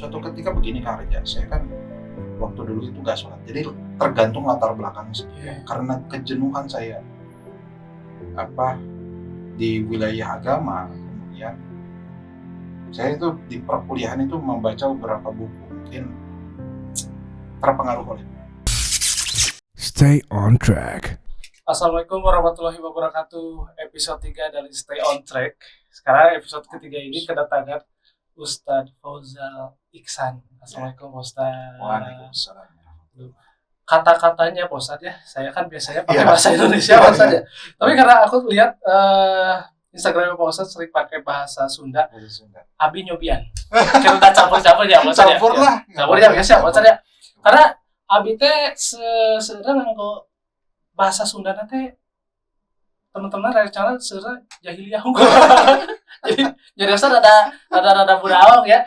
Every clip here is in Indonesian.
suatu ketika begini Kang Reja, saya kan waktu dulu itu nggak sholat, jadi tergantung latar belakang saya. Karena kejenuhan saya di wilayah agama, kemudian saya itu di perkuliahan itu membaca beberapa buku, mungkin terpengaruh oleh. Stay on track. Assalamualaikum warahmatullahi wabarakatuh. Episode 3 dari Stay on Track. Sekarang episode ketiga ini kedatangan Ustadz Fauzal Iksan. Assalamualaikum Ustadz. Waalaikumsalam. Kata-katanya Pak Ustadz ya, saya kan biasanya pakai bahasa Indonesia Pak Ustadz ya. Tapi karena aku lihat Instagram Pak Ustadz sering pakai bahasa Sunda. Abi nyobian. Kita campur-campur ya Pak Ustadz ya. Campur lah. Campur ya biasa Pak Ustadz ya. Karena Abi teh sebenarnya kok bahasa Sunda teh teman-teman rencana sebenarnya jahiliyah unggul. Jadi Ustaz ada budawang ya.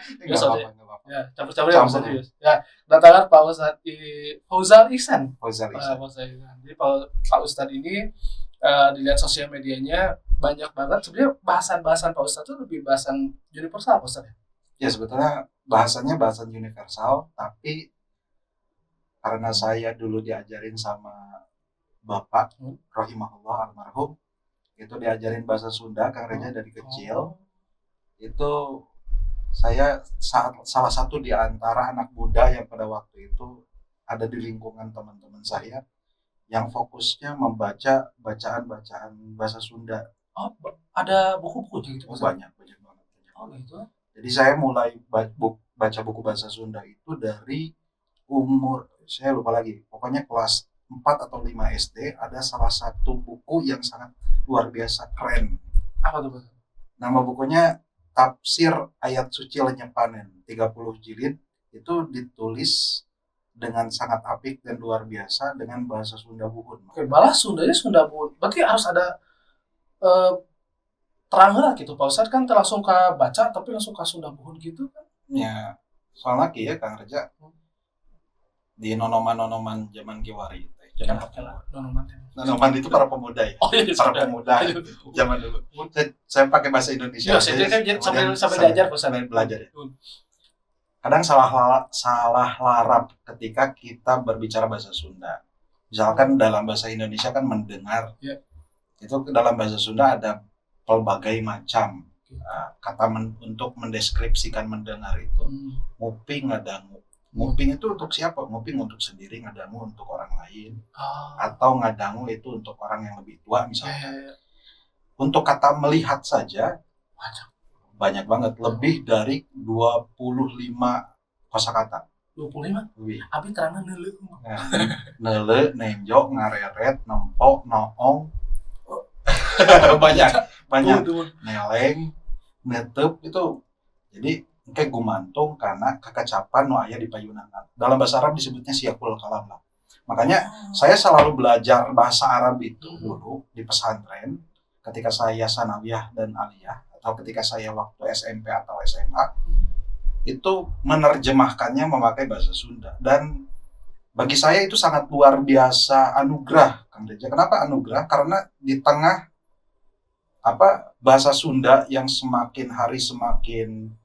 Ya, campur-campur ya Ustaz. Ya, datangkan Pak Ustaz Fauzal Iksan. Jadi Pak Ustaz ini dilihat sosial medianya banyak banget. Sebenarnya bahasan-bahasan Pak Ustaz itu lebih bahasan universal Pak Ustaz ya. Ya sebetulnya bahasannya bahasan universal, tapi karena saya dulu diajarin sama Bapak rahimahullah almarhum, itu diajarin bahasa Sunda Kang Reja dari kecil. Itu saya salah satu di antara anak muda yang pada waktu itu ada di lingkungan teman-teman saya yang fokusnya membaca bacaan-bacaan bahasa Sunda. Oh, ada buku-buku gitu? Banyak banget. Oh gitu. Jadi saya mulai baca buku bahasa Sunda itu dari umur, saya lupa lagi, pokoknya kelas 4 atau 5 SD ada salah satu buku yang sangat luar biasa keren. Apa tuh? Nama bukunya Tafsir Ayat Suci Lenyap Panen, 30 jilid, itu ditulis dengan sangat apik dan luar biasa dengan bahasa Sunda Buhun. Oke, malah Sundanya Sunda Buhun. Berarti harus ada terang gitu. Pak Ustadz kan langsung ke baca tapi langsung ke Sunda Buhun gitu kan? Ya, soalnya ya Kang Reja di nonoman zaman Kiwari. Jangan pakai lah Nonoman itu para pemuda ya. Oh, iya, para pemuda zaman dulu. Saya pakai bahasa Indonesia. Ya, saya kan sambil belajar sambil belajar ya. Kadang salah larap ketika kita berbicara bahasa Sunda. Misalkan dalam bahasa Indonesia kan mendengar. Ya. Itu dalam bahasa Sunda ada pelbagai macam kata untuk mendeskripsikan mendengar itu. Nguping, ngadangu. Nguping itu untuk siapa? Nguping untuk sendiri, ngadangu untuk orang lain. Atau ngadangu itu untuk orang yang lebih tua misalnya. Untuk kata melihat saja banyak banget, lebih dari 25 kosakata. 25? Lebih. Abi terangnya neuleuh. Neuleuh, nenjok, ngareret, nempok, noong. banyak. Neleng, netep itu. Jadi kayak gumantung karena kekecapan nu aya di payunan. Dalam bahasa Arab disebutnya siyakul kalam lah. Makanya saya selalu belajar bahasa Arab itu dulu di pesantren ketika saya sanawiyah dan aliyah, atau ketika saya waktu SMP atau SMA itu menerjemahkannya memakai bahasa Sunda, dan bagi saya itu sangat luar biasa anugerah Kang Reja. Kenapa anugerah? Karena di tengah bahasa Sunda yang semakin hari semakin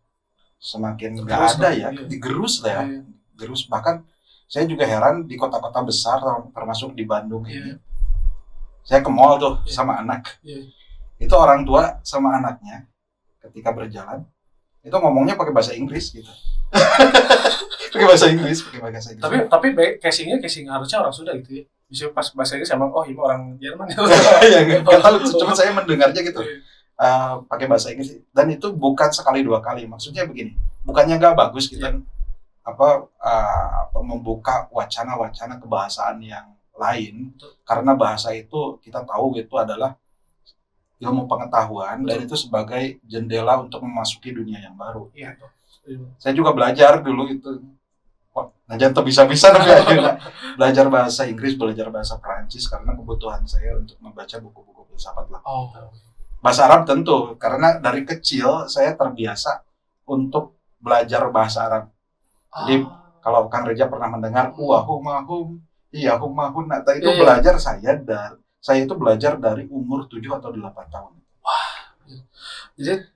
nggak ada ya, digerus lah ya, gerus. Bahkan saya juga heran di kota-kota besar termasuk di Bandung ini, saya ke mall tuh sama anak, itu orang tua sama anaknya ketika berjalan itu ngomongnya pakai bahasa Inggris gitu. pakai bahasa Inggris. Tapi casing harusnya orang Sunda gitu ya. Bisa pas bahasa Inggris sama ini orang Jerman ya. Nggak tahu, cuma saya mendengarnya gitu. Pakai bahasa Inggris, dan itu bukan sekali dua kali. Maksudnya begini, bukannya nggak bagus kita membuka wacana kebahasaan yang lain. Karena bahasa itu kita tahu itu adalah ilmu pengetahuan. Dan itu sebagai jendela untuk memasuki dunia yang baru. Saya juga belajar dulu itu. Nah, jangan bisa-bisa belajar bahasa Inggris, belajar bahasa Perancis karena kebutuhan saya untuk membaca buku-buku filsafat lah. Bahasa Arab tentu, karena dari kecil saya terbiasa untuk belajar bahasa Arab. Jadi kalau Kang Reja pernah mendengar wahumahum, iyahumahun, itu belajar saya itu belajar dari umur 7 atau 8 tahun. Wah. Jadi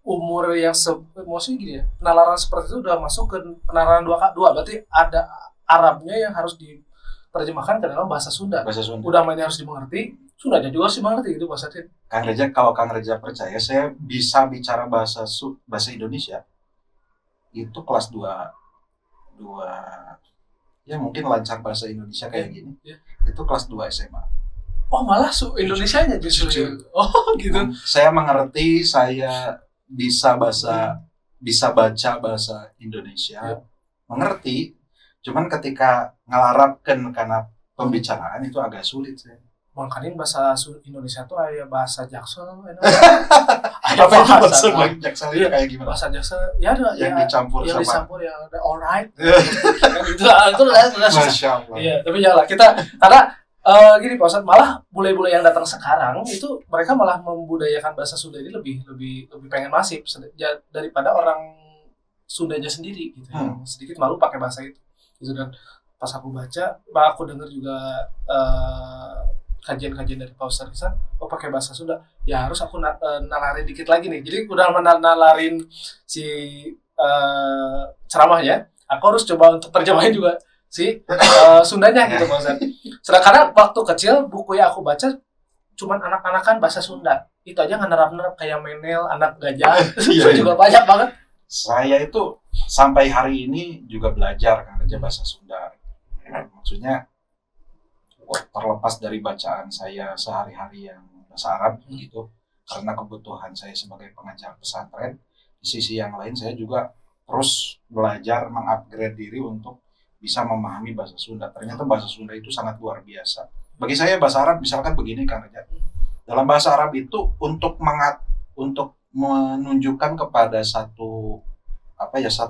umur yang maksudnya gini ya, penalaran seperti itu udah masuk ke penalaran dua, berarti ada Arabnya yang harus diterjemahkan ke dalam bahasa Sunda. Bahasa Sunda. Udah mainnya harus dimengerti, Sundanya juga harus dimengerti gitu bahasa Sunda. Kalau Kang Reza percaya saya bisa bicara bahasa Indonesia itu kelas 2 ya mungkin lancar bahasa Indonesia kayak gini. Itu kelas 2 SMA. Oh malah Indonesianya justru. Oh gitu. Saya mengerti, saya bisa baca bahasa Indonesia, mengerti. Cuman ketika ngelarapkan karena pembicaraan itu agak sulit sih. Makanya bahasa Indonesia tuh aya bahasa Jaksel. Apa itu bahasa Jaksel itu kayak gimana? Bahasa Jaksel ya ada yang dicampur yang sama dicampur yang ada alright. Itu udah Masya Allah. Iya, tapi janganlah kita karena gini Pak Ustadz, malah bule-bule yang datang sekarang itu mereka malah membudayakan bahasa Sunda ini lebih pengen masif daripada orang Sundanya sendiri gitu. Yang sedikit malu pakai bahasa itu. Gitu. Dan pas aku baca, aku dengar juga kajian-kajian dari Pak Ustadz Rizal, pakai bahasa Sunda. Ya harus aku nalarin dikit lagi nih. Jadi udah nalarin si ceramahnya, aku harus coba untuk terjemahin juga Sundanya gitu Pak Ustadz. Sedangkan waktu kecil buku yang aku baca cuman anak-anakan bahasa Sunda. Itu aja ngenerap-nerap kayak menel, anak gajah. Itu juga banyak banget. Saya itu sampai hari ini juga belajar kan kerja bahasa Sunda. Maksudnya terlepas dari bacaan saya sehari-hari yang bahasa Arab gitu, karena kebutuhan saya sebagai pengajar pesantren, di sisi yang lain saya juga terus belajar mengupgrade diri untuk bisa memahami bahasa Sunda. Ternyata bahasa Sunda itu sangat luar biasa. Bagi saya bahasa Arab misalkan begini kan, dalam bahasa Arab itu untuk menunjukkan kepada satu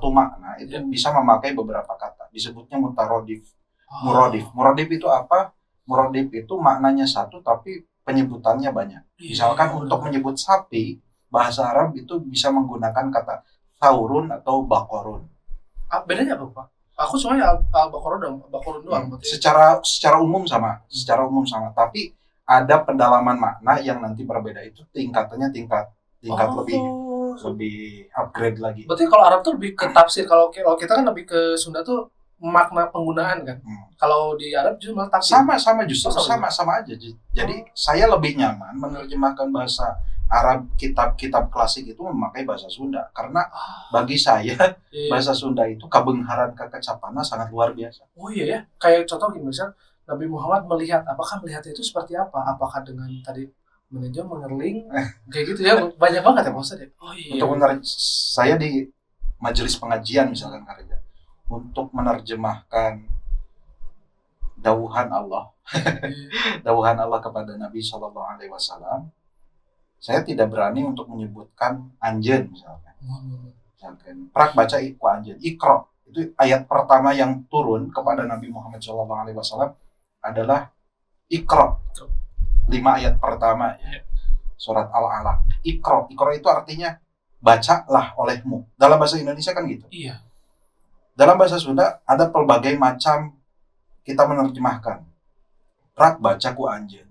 makna itu bisa memakai beberapa kata. Disebutnya mutarodif. Muradif itu apa? Muradif itu maknanya satu tapi penyebutannya banyak. Misalkan untuk menyebut sapi, bahasa Arab itu bisa menggunakan kata saurun atau bakorun. Bedanya apa Pak? Aku cuma ya bakorun doang. Secara umum sama, tapi ada pendalaman makna yang nanti berbeda, itu tingkatannya tingkat lebih upgrade lagi. Berarti kalau Arab tuh lebih ke tafsir, kalau kita kan lebih ke Sunda tuh makna penggunaan kan. Kalau di Arab justru malah tafsir. Sama aja. Jadi saya lebih nyaman menerjemahkan bahasa Arab kitab-kitab klasik itu memakai bahasa Sunda karena bagi saya bahasa Sunda itu kabengharan kekecapana sangat luar biasa. Oh iya ya, kayak contoh gini misal Nabi Muhammad apakah melihatnya itu seperti apa? Apakah dengan tadi menenjong, mengerling, kayak gitu ya, banyak banget ya Pak Ustadz ya. Oh iya. Untuk saya di majelis pengajian misalkan karya untuk menerjemahkan dauhan Allah kepada Nabi SAW, saya tidak berani untuk menyebutkan anjen misalkan prak baca iku anjen, ikro itu ayat pertama yang turun kepada Nabi Muhammad SAW adalah ikro, 5 ayat pertama ya. Surat Al-Alaq. Ikro itu artinya bacalah olehmu. Dalam bahasa Indonesia kan gitu. Iya. Dalam bahasa Sunda ada pelbagai macam kita menerjemahkan. Prak baca ku anjen.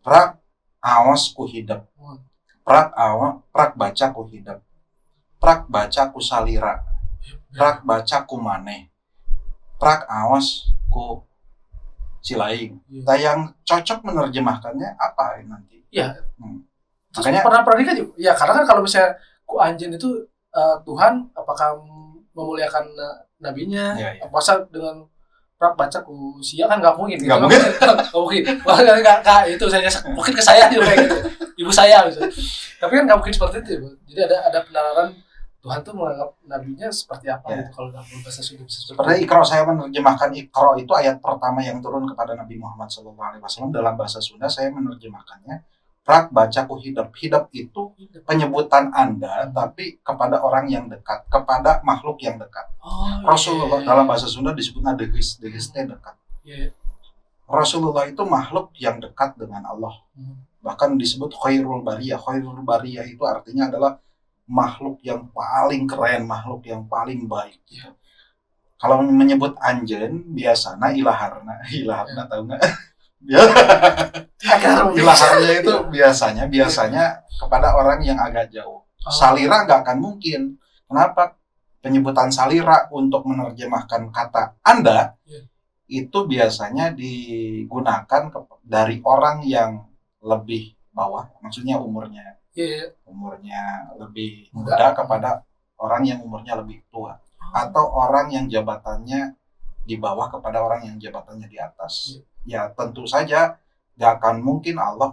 Prak awas ku hidap. Prak baca ku hidap. Prak baca ku salira. Prak baca ku maneh. Prak awas ku cilaing. Nah, yang cocok menerjemahkannya apa nanti? Iya. Makanya pernah nikah juga. Ya karena kan kalau misalnya ku anjen itu Tuhan apakah memuliakan nabinya? Ya. Masa dengan prak baca ku sia kan nggak mungkin. Nggak mungkin. Nggak itu saya mungkin ke saya juga kayak gitu. Ibu saya misalnya. Tapi kan nggak mungkin seperti itu. Jadi ada penalaran Tuhan tuh menganggap nabinya seperti apa gitu kalau dalam bahasa Sunda. Seperti Iqra, saya menerjemahkan Iqra itu ayat pertama yang turun kepada Nabi Muhammad SAW. Dalam bahasa Sunda saya menerjemahkannya prak bacaku hidap. Hidap itu penyebutan Anda tapi kepada orang yang dekat, kepada makhluk yang dekat. Rasulullah dalam bahasa Sunda disebutnya degis dekat. Rasulullah itu makhluk yang dekat dengan Allah. Bahkan disebut khairul bariyah. Khairul bariyah itu artinya adalah makhluk yang paling keren, makhluk yang paling baik. Kalau menyebut anjen biasanya ilaharna tahu nggak? Ilaharnya itu biasanya kepada orang yang agak jauh. Salira nggak akan mungkin. Kenapa? Penyebutan salira untuk menerjemahkan kata Anda itu biasanya digunakan dari orang yang lebih bawah, maksudnya umurnya lebih muda kepada orang yang umurnya lebih tua, atau orang yang jabatannya di bawah kepada orang yang jabatannya di atas. Ya tentu saja gak akan mungkin Allah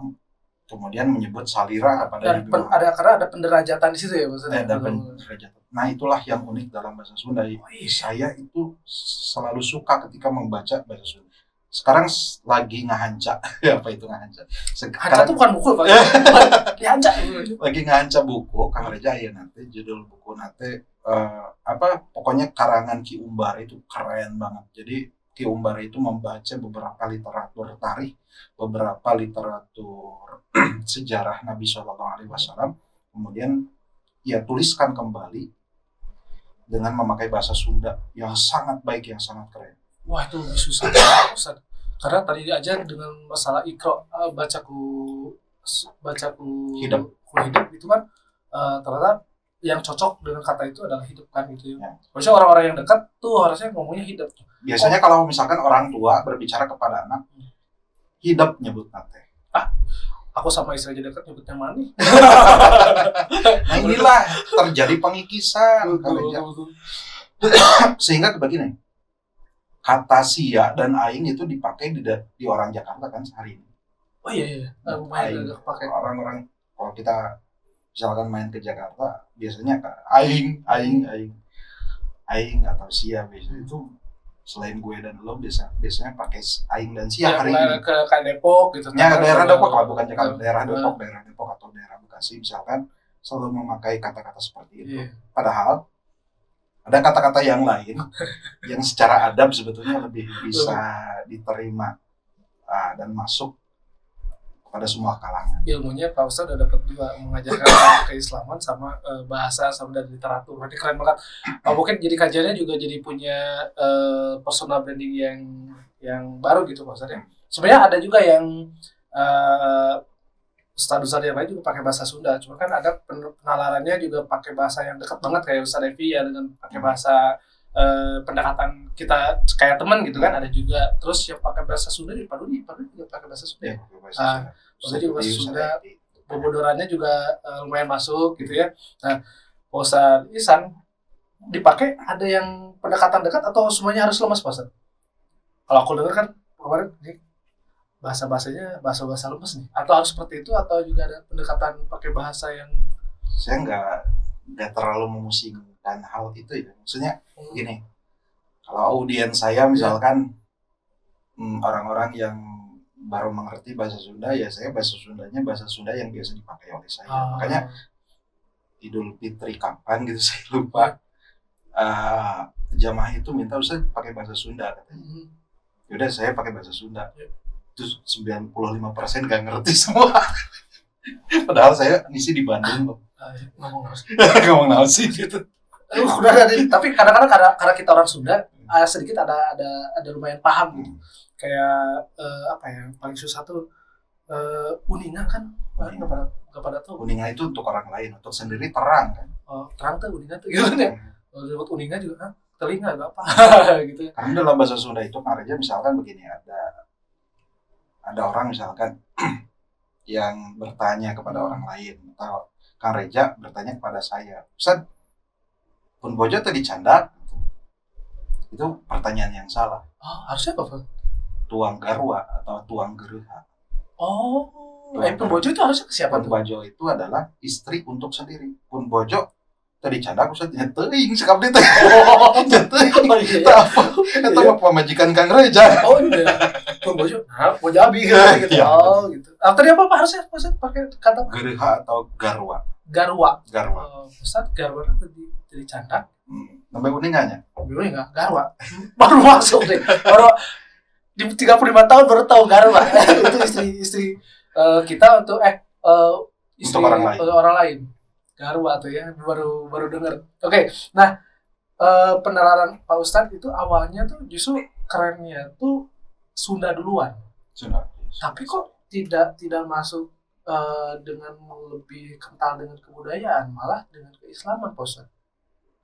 kemudian menyebut salira kepada dan karena ada penderajatan di situ ya maksudnya. Ada penderajatan. Nah itulah yang unik dalam bahasa Sunda. Saya itu selalu suka ketika membaca bahasa Sunda. Sekarang lagi ngahanca. Apa itu ngahanca? Hanca itu bukan buku Pak. Dihanca. Lagi ngahanca buku Kang Reja ya nanti judul buku nanti pokoknya karangan Ki Umbar itu keren banget. Jadi Ki Umbar itu membaca beberapa literatur tarikh, beberapa literatur sejarah Nabi SAW, kemudian ia tuliskan kembali dengan memakai bahasa Sunda yang sangat baik, yang sangat keren. Wah itu lebih susah Ustaz. Karena tadi diajar dengan masalah ikro bacaku hidup itu kan ternyata yang cocok dengan kata itu adalah hidup kan gitu ya. Maksudnya orang-orang yang dekat tuh harusnya ngomongnya hidup. Biasanya kalau misalkan orang tua berbicara kepada anak, hidup nyebut nate. Aku sama istri aja dekat nyebutnya mani. Nah inilah terjadi pengikisan. Sehingga begini, kata sia dan aing itu dipakai di orang Jakarta kan sehari ini. Oh iya. Lumayan agak pakai. Orang-orang kalau kita misalkan main ke Jakarta biasanya aing atau sia biasanya itu selain gue dan lo biasanya pakai aing dan sia hari ini ke Depok gitu ya daerah Depok lah bukan Jakarta, daerah Depok atau daerah Bekasi misalkan selalu memakai kata-kata seperti itu. Padahal ada kata-kata yang lain yang secara adab sebetulnya lebih bisa diterima dan masuk pada semua kalangan. Ilmunya Pak Ustadz udah dapat juga mengajarkan keislaman sama bahasa sama dan literatur. Berarti keren banget. Mungkin jadi kajiannya juga jadi punya personal branding yang baru gitu Pak Ustadz ya. Sebenarnya ada juga yang Ustadz yang lain juga pakai bahasa Sunda. Cuma kan ada penalarannya juga pakai bahasa yang dekat banget kayak Ustadz Evi ya dengan pakai bahasa pendekatan kita kayak teman gitu kan. Ada juga terus yang pakai bahasa Sunda di Padu juga pakai bahasa Sunda. Maksudnya juga bahasa Sunda, bobodorannya juga lumayan masuk gitu ya. Nah, Ustaz Ihsan dipakai ada yang pendekatan dekat atau semuanya harus lemas Pak Ustaz? Kalau aku dengar kan kemarin nih bahasa-bahasanya bahasa-bahasa lemas nih. Atau harus seperti itu atau juga ada pendekatan pakai bahasa yang saya nggak terlalu memusingkan hal itu ya. Maksudnya gini, kalau audiens saya misalkan orang-orang yang baru mengerti bahasa Sunda ya saya bahasa Sundanya bahasa Sunda yang biasa dipakai oleh saya. Makanya Idul Fitri kapan gitu saya lupa. Jamaah itu minta Ustaz pakai bahasa Sunda katanya. Yaudah saya pakai bahasa Sunda. Itu 95% gak ngerti semua. Padahal saya ngisi di Bandung loh. Ngomong naon sih gitu. Udah ada, tapi kadang-kadang karena kita orang Sunda sedikit ada lumayan paham gitu. Kayak apa ya paling susah tuh uningan kan nggak pada tahu. Uningan itu untuk orang lain, untuk sendiri terang kan. Terang tuh uningan tuh gitu ya. Lewat uningan juga telinga nggak apa gitu. Karena dalam bahasa Sunda itu aja misalkan begini ada orang misalkan yang bertanya kepada orang lain atau Kang Reja bertanya kepada saya, Ustaz, pun bojo tadi candak. Itu pertanyaan yang salah. Harusnya apa? Tuang garwa atau tuang geruha. Pun bojo itu harusnya ke siapa? Pun bojo itu adalah istri untuk sendiri. Pun bojo tadi candak Ustaz nyeteuing sekap dieu teh. Nyeteuing. Eta apa? Eta mah pamajikan Kang Reja. Oh iya. Pun bojo. Bojo abi gitu. Gitu. Tadi apa harusnya Ustaz pakai kata geruha atau garwa? Garwa. Ustaz garwa tadi candak. Sampai uningannya? Bingung enggak? Garwa. Baru masuk deh. Baru di 35 tahun baru tahu garwa. Itu istri kita untuk istri untuk orang lain. Garwa tuh ya baru dengar. Oke. Nah, penalaran Pak Ustadz itu awalnya tuh justru kerennya tuh Sunda duluan. Sunda. Tapi kok tidak masuk dengan lebih kental dengan kebudayaan malah dengan keislaman Pak Ustadz.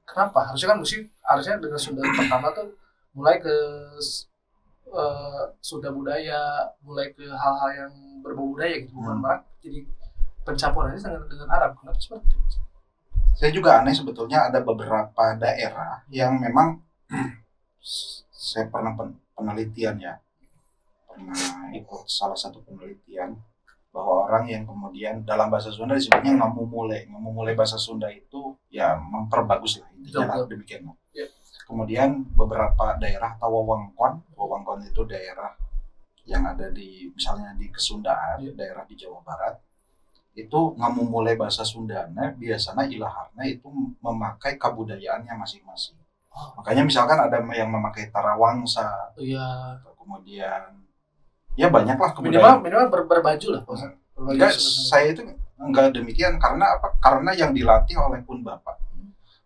Kenapa? Harusnya dengan Sunda pertama tuh mulai ke Sunda budaya, mulai ke hal-hal yang berbau budaya gitu, bukan malah jadi pencampurannya dengan Arab. Kenapa seperti itu? Saya juga aneh sebetulnya ada beberapa daerah yang memang saya pernah penelitian ya, pernah ikut salah satu penelitian bahwa orang yang kemudian dalam bahasa Sunda disebutnya ngamumule bahasa Sunda itu ya memperbagus lah intinya lah demikian. Ya. Kemudian beberapa daerah atau wewengkon itu daerah yang ada di misalnya di Kesundaan, daerah di Jawa Barat itu ngamumule bahasa Sundana biasanya ilaharnya itu memakai kabudayaannya masing-masing. Makanya misalkan ada yang memakai tarawangsa, kemudian ya banyaklah kebudayaan. Minimal berbaju lah. Enggak, saya itu enggak demikian karena apa? Karena yang dilatih oleh pun Bapak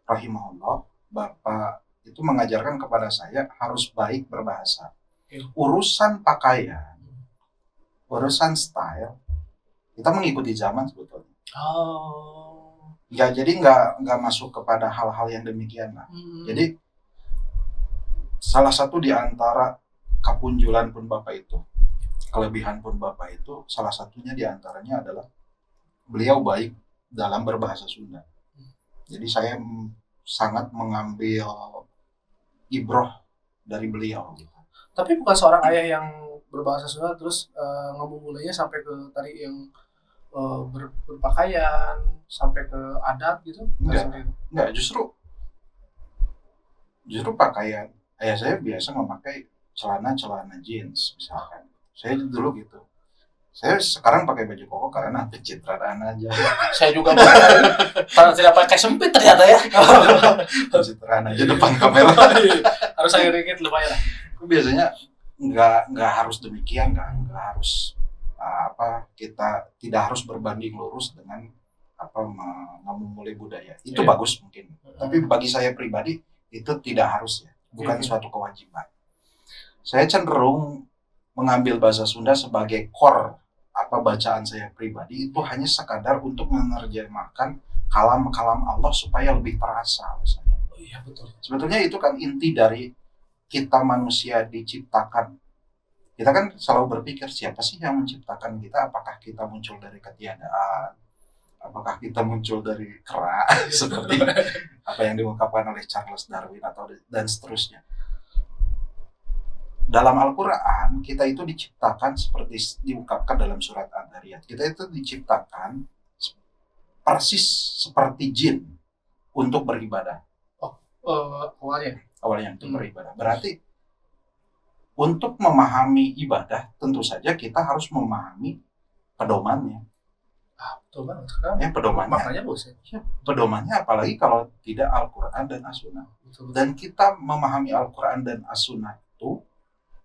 rahimahullah, Bapak itu mengajarkan kepada saya harus baik berbahasa. Urusan pakaian, urusan style, kita mengikuti zaman sebetulnya. Ya jadi enggak masuk kepada hal-hal yang demikian lah. Jadi salah satu di antara kepunjulan pun Bapak itu, kelebihan pun Bapak itu, salah satunya diantaranya adalah beliau baik dalam berbahasa Sunda. Jadi saya sangat mengambil ibroh dari beliau. Gitu. Tapi bukan seorang ayah yang berbahasa Sunda terus ngemulainya sampai ke tadi yang berpakaian, sampai ke adat gitu? Enggak, justru pakaian. Ayah saya biasa memakai celana jeans misalkan. Saya dulu gitu. Saya sekarang pakai baju koko karena pencitraan aja. Saya juga karena tidak pakai sempit ternyata ya. Pencitraan aja depan kamera. Harus saya dikit lumayan. Biasanya nggak harus demikian kan, nggak harus kita tidak harus berbanding lurus dengan memulai budaya. Itu bagus mungkin. Tapi bagi saya pribadi itu tidak harus ya, bukan suatu kewajiban. Saya cenderung mengambil bahasa Sunda sebagai core bacaan saya pribadi itu hanya sekadar untuk menerjemahkan kalam-kalam Allah supaya lebih terasa oleh saya. Oh iya betul. Sebetulnya itu kan inti dari kita manusia diciptakan. Kita kan selalu berpikir siapa sih yang menciptakan kita? Apakah kita muncul dari ketiadaan? Apakah kita muncul dari kera seperti apa yang diungkapkan oleh Charles Darwin dan seterusnya? Dalam Al-Quran, kita itu diciptakan seperti diungkapkan dalam surat Ad-Dariyat. Kita itu diciptakan persis seperti jin untuk beribadah. Awalnya untuk beribadah. Berarti untuk memahami ibadah, tentu saja kita harus memahami pedomannya. Betul banget. Pedomannya. Makanya bos ya. Pedomannya apalagi kalau tidak Al-Quran dan As-Sunnah. Dan kita memahami Al-Quran dan As-Sunnah itu,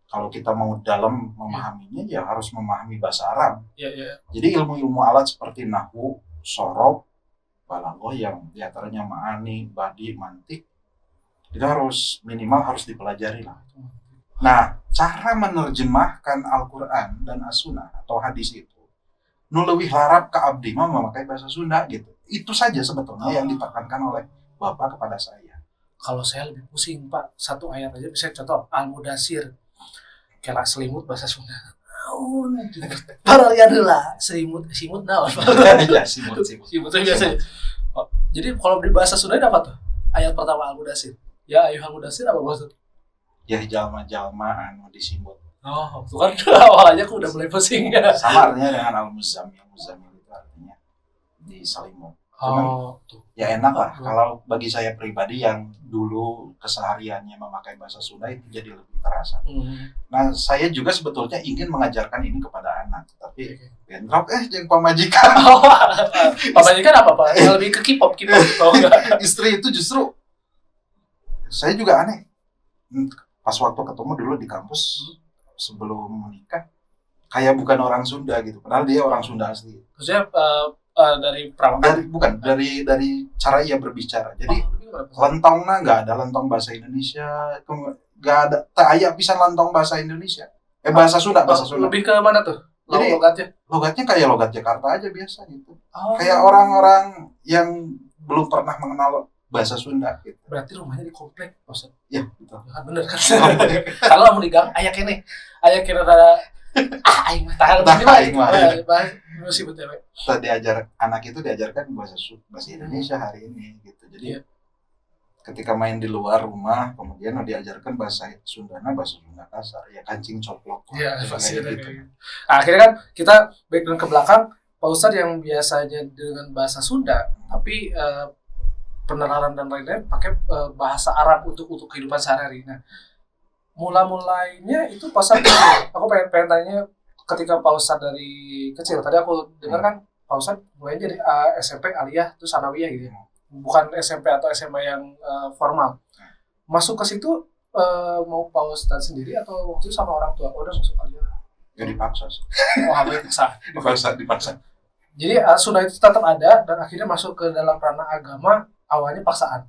kalau kita mau dalam memahaminya ya harus memahami bahasa Arab. Jadi ilmu-ilmu alat seperti nahwu, sorob, balaghah yang diantaranya ma'ani, badi, mantik itu minimal harus dipelajari lah. Nah, cara menerjemahkan Al-Quran dan As-Sunnah atau hadis itu nu leuwih larap ka abdi mah memakai bahasa Sunda gitu. Itu saja sebetulnya yang ditekankan oleh Bapak kepada saya. Kalau saya lebih pusing Pak, satu ayat aja bisa contoh Al-Mudassir. Kela selimut bahasa Sunda. Parah ya dulu lah. Selimut naon. Ya, simut itu biasa. Jadi kalau di bahasa Sunda apa tuh? Ayat pertama Al-Mudassir. Ya ayyuhal mudassir apa maksud? Ya jalma-jalma anu disimut. Oh, itu kan awalnya aku udah mulai pusing. Sama artinya dengan Al-Muzammil. Muzammil itu artinya diselimut. Ya enak lah kalau bagi saya pribadi yang dulu kesehariannya memakai bahasa Sunda itu jadi lebih terasa. Nah saya juga sebetulnya ingin mengajarkan ini kepada anak, tapi bentrok jeung pamajikan. Pamajikan apa Pak? Yang lebih ke K-pop. Istri itu justru saya juga aneh. Pas waktu ketemu dulu di kampus sebelum menikah, kayak bukan orang Sunda gitu, padahal dia orang Sunda asli. Maksudnya dari perawakan? Dari cara ia berbicara. Jadi lentongnya nggak ada lentong bahasa Indonesia, nggak ada. Tak aya pisan lentong bahasa Indonesia. Bahasa Sunda. Lebih ke mana tuh? Jadi logatnya kayak logat Jakarta aja biasa gitu. Kayak orang-orang yang belum pernah mengenal bahasa Sunda gitu. Berarti rumahnya di komplek, Ustaz. Ya, betul. Ya, bener kan? Kalau mau di gang, aya kene rada aing mah tahan ini mah musibah teh. Anak itu diajarkan bahasa Indonesia hari ini gitu. Jadi ketika main di luar rumah, kemudian diajarkan bahasa Sunda kasar, ya kancing coplok. Iya, pasti gitu. Akhirnya kan kita background ke belakang, Pak Ustadz yang biasanya dengan bahasa Sunda, tapi peneraran dan lain-lain pakai bahasa Arab untuk kehidupan sehari-hari. Nah, mulainya itu pas aku pengen tanya ketika Pak Ustadz dari kecil. Tadi aku dengar kan Pak Ustadz mulainya dari SMP, aliyah, terus sanawiyah gitu ya. Bukan SMP atau SMA yang formal. Masuk ke situ mau Pak Ustadz sendiri atau waktu itu sama orang tua? Udah masuk aliyah. Ya dipaksa sih. Dipaksa. Jadi Sunda itu tetap ada dan akhirnya masuk ke dalam ranah agama awalnya paksaan.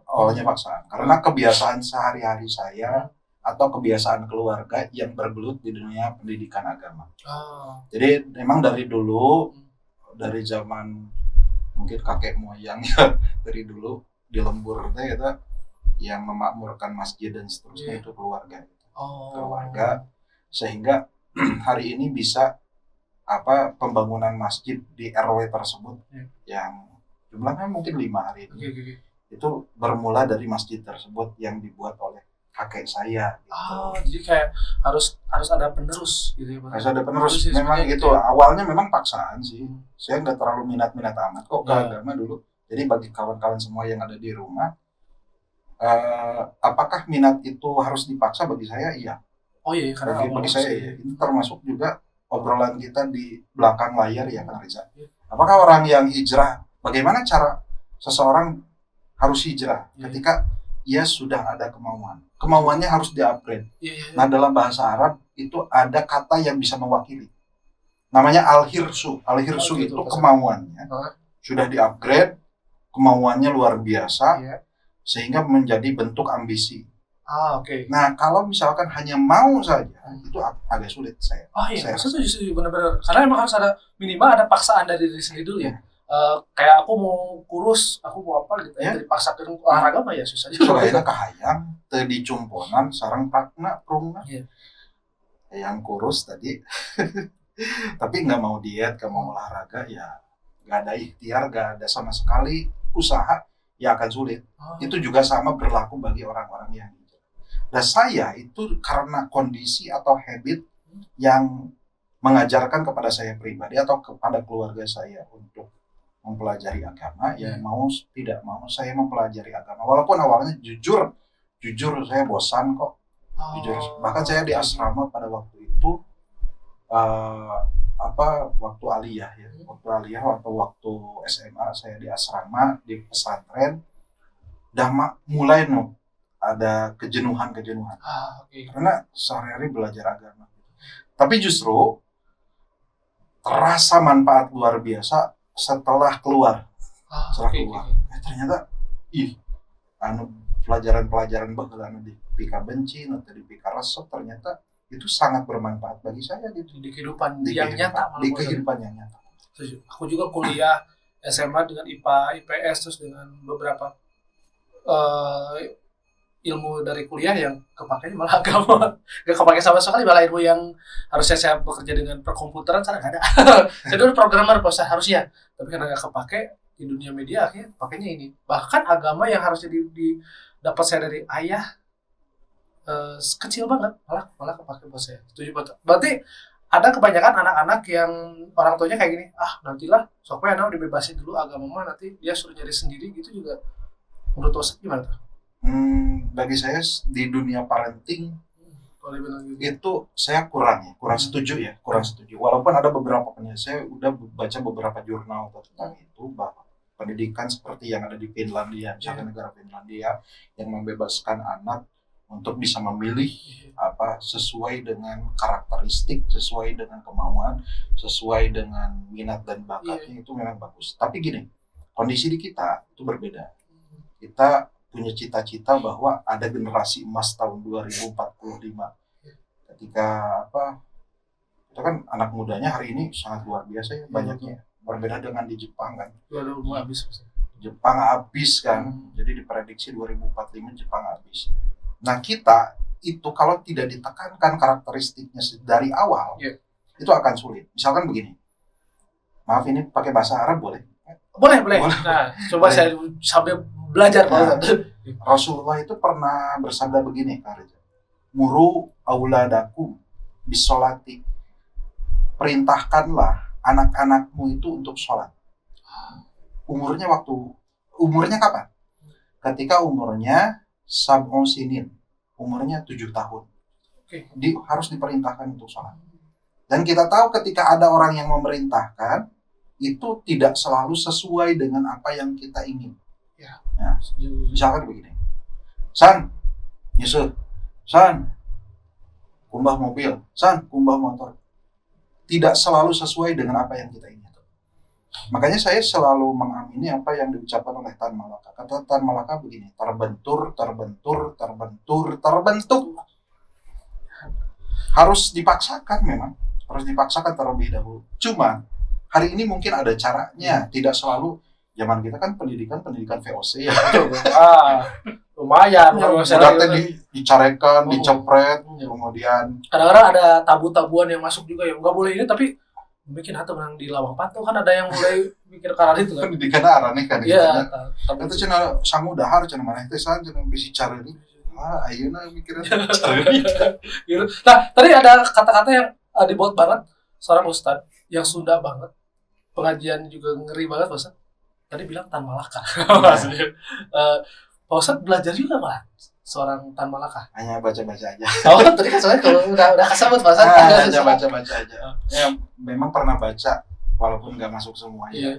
Awalnya paksaan. Karena kebiasaan sehari-hari saya atau kebiasaan keluarga yang bergelut di dunia pendidikan agama. Jadi memang dari dulu, dari zaman mungkin kakek moyang ya, dari dulu di lembur teh itu yang memakmurkan masjid dan seterusnya itu keluarga. Keluarga sehingga hari ini bisa pembangunan masjid di RW tersebut yang jumlahnya mungkin 5 hari ini. Itu bermula dari masjid tersebut yang dibuat oleh kakek saya gitu. Jadi kayak harus ada penerus gitu ya Pak. Harus ada penerus. Memang gitu. Awalnya memang paksaan sih. Saya nggak terlalu minat amat kok ke agama dulu. Jadi bagi kawan-kawan semua yang ada di rumah, apakah minat itu harus dipaksa? Bagi saya iya. Karena bagi saya iya. Ini termasuk juga obrolan kita di belakang layar ya Kang Riza. Apakah orang yang hijrah, bagaimana cara seseorang harus hijrah ketika ia sudah ada kemauannya harus di-upgrade. Nah, dalam bahasa Arab itu ada kata yang bisa mewakili. Namanya al-hirsu. Al-hirsu itu kemauannya sudah di-upgrade, kemauannya luar biasa sehingga menjadi bentuk ambisi. Nah, kalau misalkan hanya mau saja itu agak sulit saya. Saya setuju benar-benar. Karena memang harus ada minimal ada paksaan dari diri sendiri dulu ya. Kayak aku mau kurus, aku mau apa gitu ya, dipaksakan olahraga mah ya susah juga. Soalnya kahayang teu dicumponan sareng prakna prungna. Yang kurus tadi tapi nggak mau diet, nggak mau olahraga ya nggak ada ikhtiar, nggak ada sama sekali usaha ya akan sulit. Itu juga sama berlaku bagi orang-orang yang hijrah. Dan saya itu karena kondisi atau habit yang mengajarkan kepada saya pribadi atau kepada keluarga saya untuk mempelajari agama, ya mau tidak mau saya mempelajari agama. Walaupun awalnya jujur saya bosan kok. Jujur. Bahkan saya di asrama pada waktu itu waktu aliyah ya. Waktu SMA saya di asrama di pesantren udah mulai ada kejenuhan. Karena sehari-hari belajar agama. Tapi justru terasa manfaat luar biasa setelah keluar. Ternyata pelajaran baheula dipika benci atau dipika resep ternyata itu sangat bermanfaat bagi saya di kehidupan yang nyata. Aku juga kuliah SMA dengan IPA, IPS terus dengan beberapa ilmu dari kuliah yang kepakainya malah agama. Gak kepake sama sekali, malah ilmu yang harusnya saya bekerja dengan perkomputeran sana gak ada. Saya dulu programmer harusnya, tapi karena gak kepake di dunia media akhirnya pakainya ini. Bahkan agama yang harusnya dapat saya dari ayah kecil banget malah kepake buat saya. Setuju banget. Berarti ada kebanyakan anak-anak yang orang tuanya kayak gini, nantilah soknya anak dibebasin dulu agama mah, nanti dia suruh nyari sendiri gitu juga. Menurut Ustaz gimana tuh? Bagi saya di dunia parenting itu saya kurang setuju. Walaupun ada beberapa saya udah baca beberapa jurnal tentang itu bahwa pendidikan seperti yang ada di Finlandia, misalnya negara Finlandia yang membebaskan anak untuk bisa memilih sesuai dengan karakteristik, sesuai dengan kemauan, sesuai dengan minat dan bakatnya, itu memang bagus. Tapi gini, kondisi di kita itu berbeda. Kita punya cita-cita bahwa ada generasi emas tahun 2045 ketika Itu kan anak mudanya hari ini sangat luar biasa ya banyaknya. Berbeda dengan di Jepang kan. Udah mau habis. Jepang habis kan. Jadi diprediksi 2045 Jepang habis. Nah, kita itu kalau tidak ditekankan karakteristiknya dari awal, itu akan sulit. Misalkan begini. Maaf ini pakai bahasa Arab boleh? Boleh. Nah, coba saya sambil belajar Pak Ustaz. Rasulullah itu pernah bersabda begini, Kak Reza. Muru auladakum bisolati. Perintahkanlah anak-anakmu itu untuk sholat. Umurnya kapan? Ketika umurnya sab'un sinin, umurnya 7 tahun. Harus diperintahkan untuk sholat. Dan kita tahu ketika ada orang yang memerintahkan, itu tidak selalu sesuai dengan apa yang kita ingin. Nah, misalkan begini, San, Yusuf, San, kumbah mobil, San, kumbah motor. Tidak selalu sesuai dengan apa yang kita ingin. Makanya saya selalu mengamini apa yang diucapkan oleh Tan Malaka. Kata Tan Malaka begini, terbentur. Harus dipaksakan memang. Harus dipaksakan terlebih dahulu. Cuma, hari ini mungkin ada caranya. Tidak selalu, zaman kita kan pendidikan VOC ya. Lumayan. Udah dicarekan, dicepret, kemudian kadang-kadang ada tabu-tabuan yang masuk juga ya. Nggak boleh ini, tapi bikin atau menang di lawang patuh kan ada yang mulai mikir karar itu kan. Pendidikan arane kan. Iya. Itu cina sangu dahar cina mana teh san cina bisi cara ini. Ayeuna mikiran cara ini. Gitu. Nah, tadi ada kata-kata yang dibuat banget seorang ustad yang Sunda banget. Pengajian juga ngeri banget Pak Ustad. Tadi bilang Tan Malaka. Maksudnya Pak Ustad belajar juga malah seorang Tan Malaka. Hanya baca-baca aja. Oh, tadi kan soalnya kalau udah kesebut Pak Ustad. Hanya baca-baca aja. Ya, memang pernah baca walaupun nggak masuk semuanya.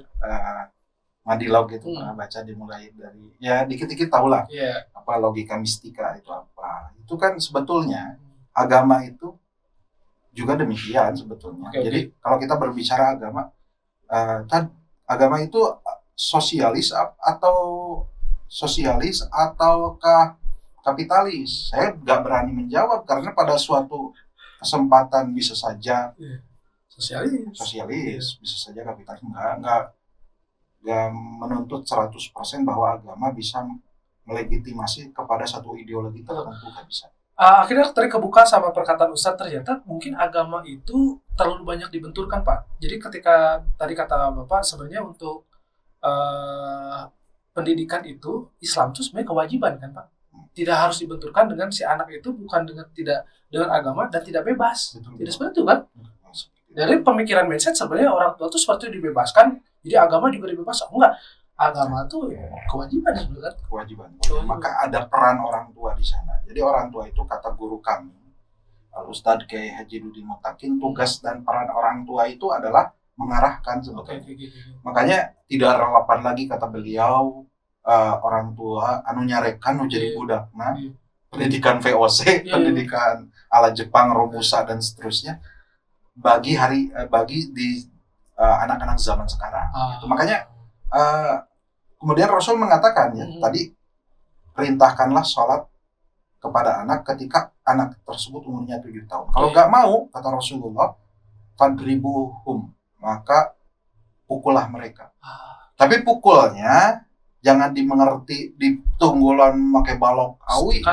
Madilog gitu pernah baca dimulai dari ya dikit-dikit tahu lah apa logika mistika itu apa. Itu kan sebetulnya agama itu juga demikian sebetulnya. Jadi kalau kita berbicara agama, agama itu sosialis ataukah kapitalis? Saya nggak berani menjawab karena pada suatu kesempatan bisa saja sosialis, bisa saja kapitalis. Nggak menuntut 100% bahwa agama bisa melegitimasi kepada satu ideologi tertentu, nggak bisa. Akhirnya tadi kebuka sama perkataan Ustadz, ternyata mungkin agama itu terlalu banyak dibenturkan Pak. Jadi ketika tadi kata Bapak sebenarnya untuk pendidikan itu Islam itu sebenarnya kewajiban kan Pak. Tidak harus dibenturkan dengan si anak itu bukan dengan agama dan tidak bebas. Betul. Tidak seperti itu kan? Dari pemikiran mindset sebenarnya orang tua itu seperti dibebaskan, jadi agama juga dibebaskan. Enggak, agama itu kewajiban sebenarnya. Kewajiban. Maka ada peran orang tua di sana. Jadi orang tua itu kata guru kami, Ustadz Kiai Haji Dudi Mutakin, tugas dan peran orang tua itu adalah mengarahkan sebetulnya. Makanya tidak relevan lagi kata beliau, orang tua anu nyarekan nu jadi budak. Nah, pendidikan VOC, pendidikan ala Jepang, Romusa dan seterusnya. Bagi di anak-anak zaman sekarang. Gitu. Makanya kemudian Rasul mengatakan tadi perintahkanlah sholat kepada anak ketika anak tersebut umurnya 7 tahun. Kalau nggak mau, kata Rasulullah, fadribuhum, maka pukullah mereka. Tapi pukulnya jangan dimengerti di tunggulan pakai balok awi,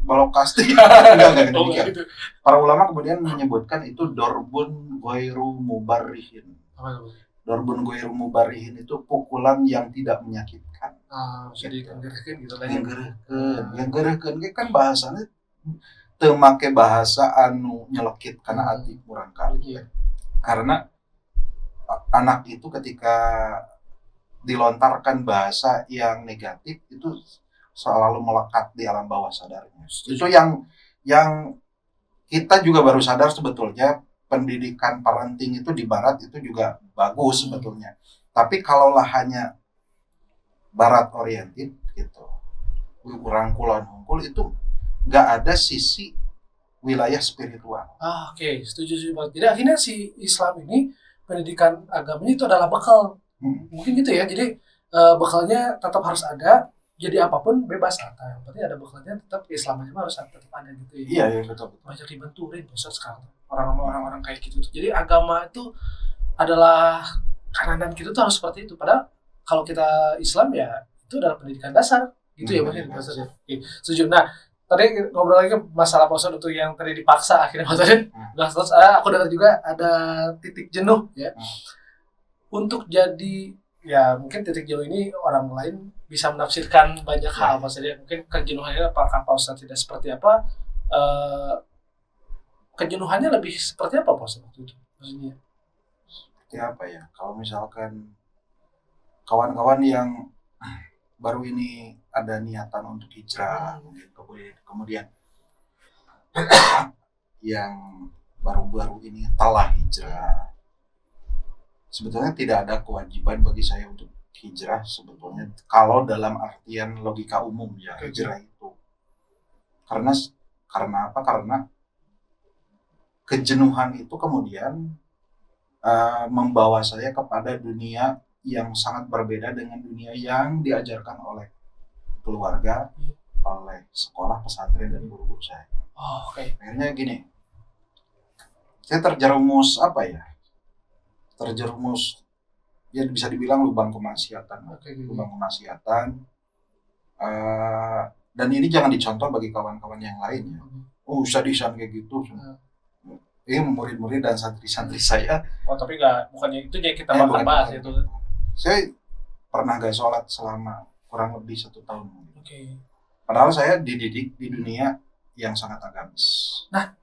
balok kasti. Enggak demikian. Para ulama kemudian menyebutkan itu dorbun ghairu mubarrihin. Dorbun ghairu mubarrihin itu pukulan yang tidak menyakitkan. Jadi nggeureukeun gitu lah. Nggeureukeun kan bahasanya teu make bahasa anu nyelekit kana ati kurang kali. Karena anak itu ketika dilontarkan bahasa yang negatif itu selalu melekat di alam bawah sadarnya. Itu yang kita juga baru sadar sebetulnya pendidikan parenting itu di barat itu juga bagus sebetulnya. Tapi kalaulah hanya barat oriented gitu, kurang kulon hungkul itu nggak ada sisi wilayah spiritual. Oke, setuju banget. Jadi akhirnya si Islam ini pendidikan agamanya itu adalah bekal. Mungkin gitu ya, jadi bekalnya tetap harus ada, jadi apapun bebas. Yang penting ada bekalnya, tetap Islamnya harus tetap ada gitu ya. Iya betul. Banyak dibenturin besar sekarang. orang-orang kayak gitu tuh. Jadi agama itu adalah kanan dan kiri tuh harus seperti itu. Padahal kalau kita Islam ya itu adalah pendidikan dasar gitu ya mungkin maksudnya. Oke, setuju. Nah, tadi ngobrol lagi masalah Pak Ustadz untuk yang tadi dipaksa akhirnya Pak Ustadz udah selesai. Aku dengar juga ada titik jenuh ya. Untuk jadi ya mungkin titik jenuh ini orang lain bisa menafsirkan banyak hal Pak Ustadz ya. Mungkin kejenuhannya apakah Pak Ustadz tidak seperti apa? Kejenuhannya lebih seperti apa Pak Ustadz waktu itu? Maksudnya Seperti apa ya? Kalau misalkan kawan-kawan yang baru ini ada niatan untuk hijrah, kemudian yang baru-baru ini telah hijrah, sebetulnya tidak ada kewajiban bagi saya untuk hijrah sebetulnya kalau dalam artian logika umum ya hijrah itu. Karena apa? Karena kejenuhan itu kemudian membawa saya kepada dunia yang sangat berbeda dengan dunia yang diajarkan oleh keluarga, oleh sekolah, pesantren, dan guru-guru saya. oh, oke. Akhirnya gini, saya terjerumus ya bisa dibilang lubang kemaksiatan. Lubang kemaksiatan. Dan ini jangan dicontoh bagi kawan-kawan yang lain ya. Oh, sadisan kayak gitu. Ini murid-murid dan santri-santri saya. Oh, tapi bukannya itu yang kita bakal bahas itu. Saya pernah gak sholat selama kurang lebih 1 tahun. Oke. Padahal saya dididik di dunia yang sangat agamis. Nah,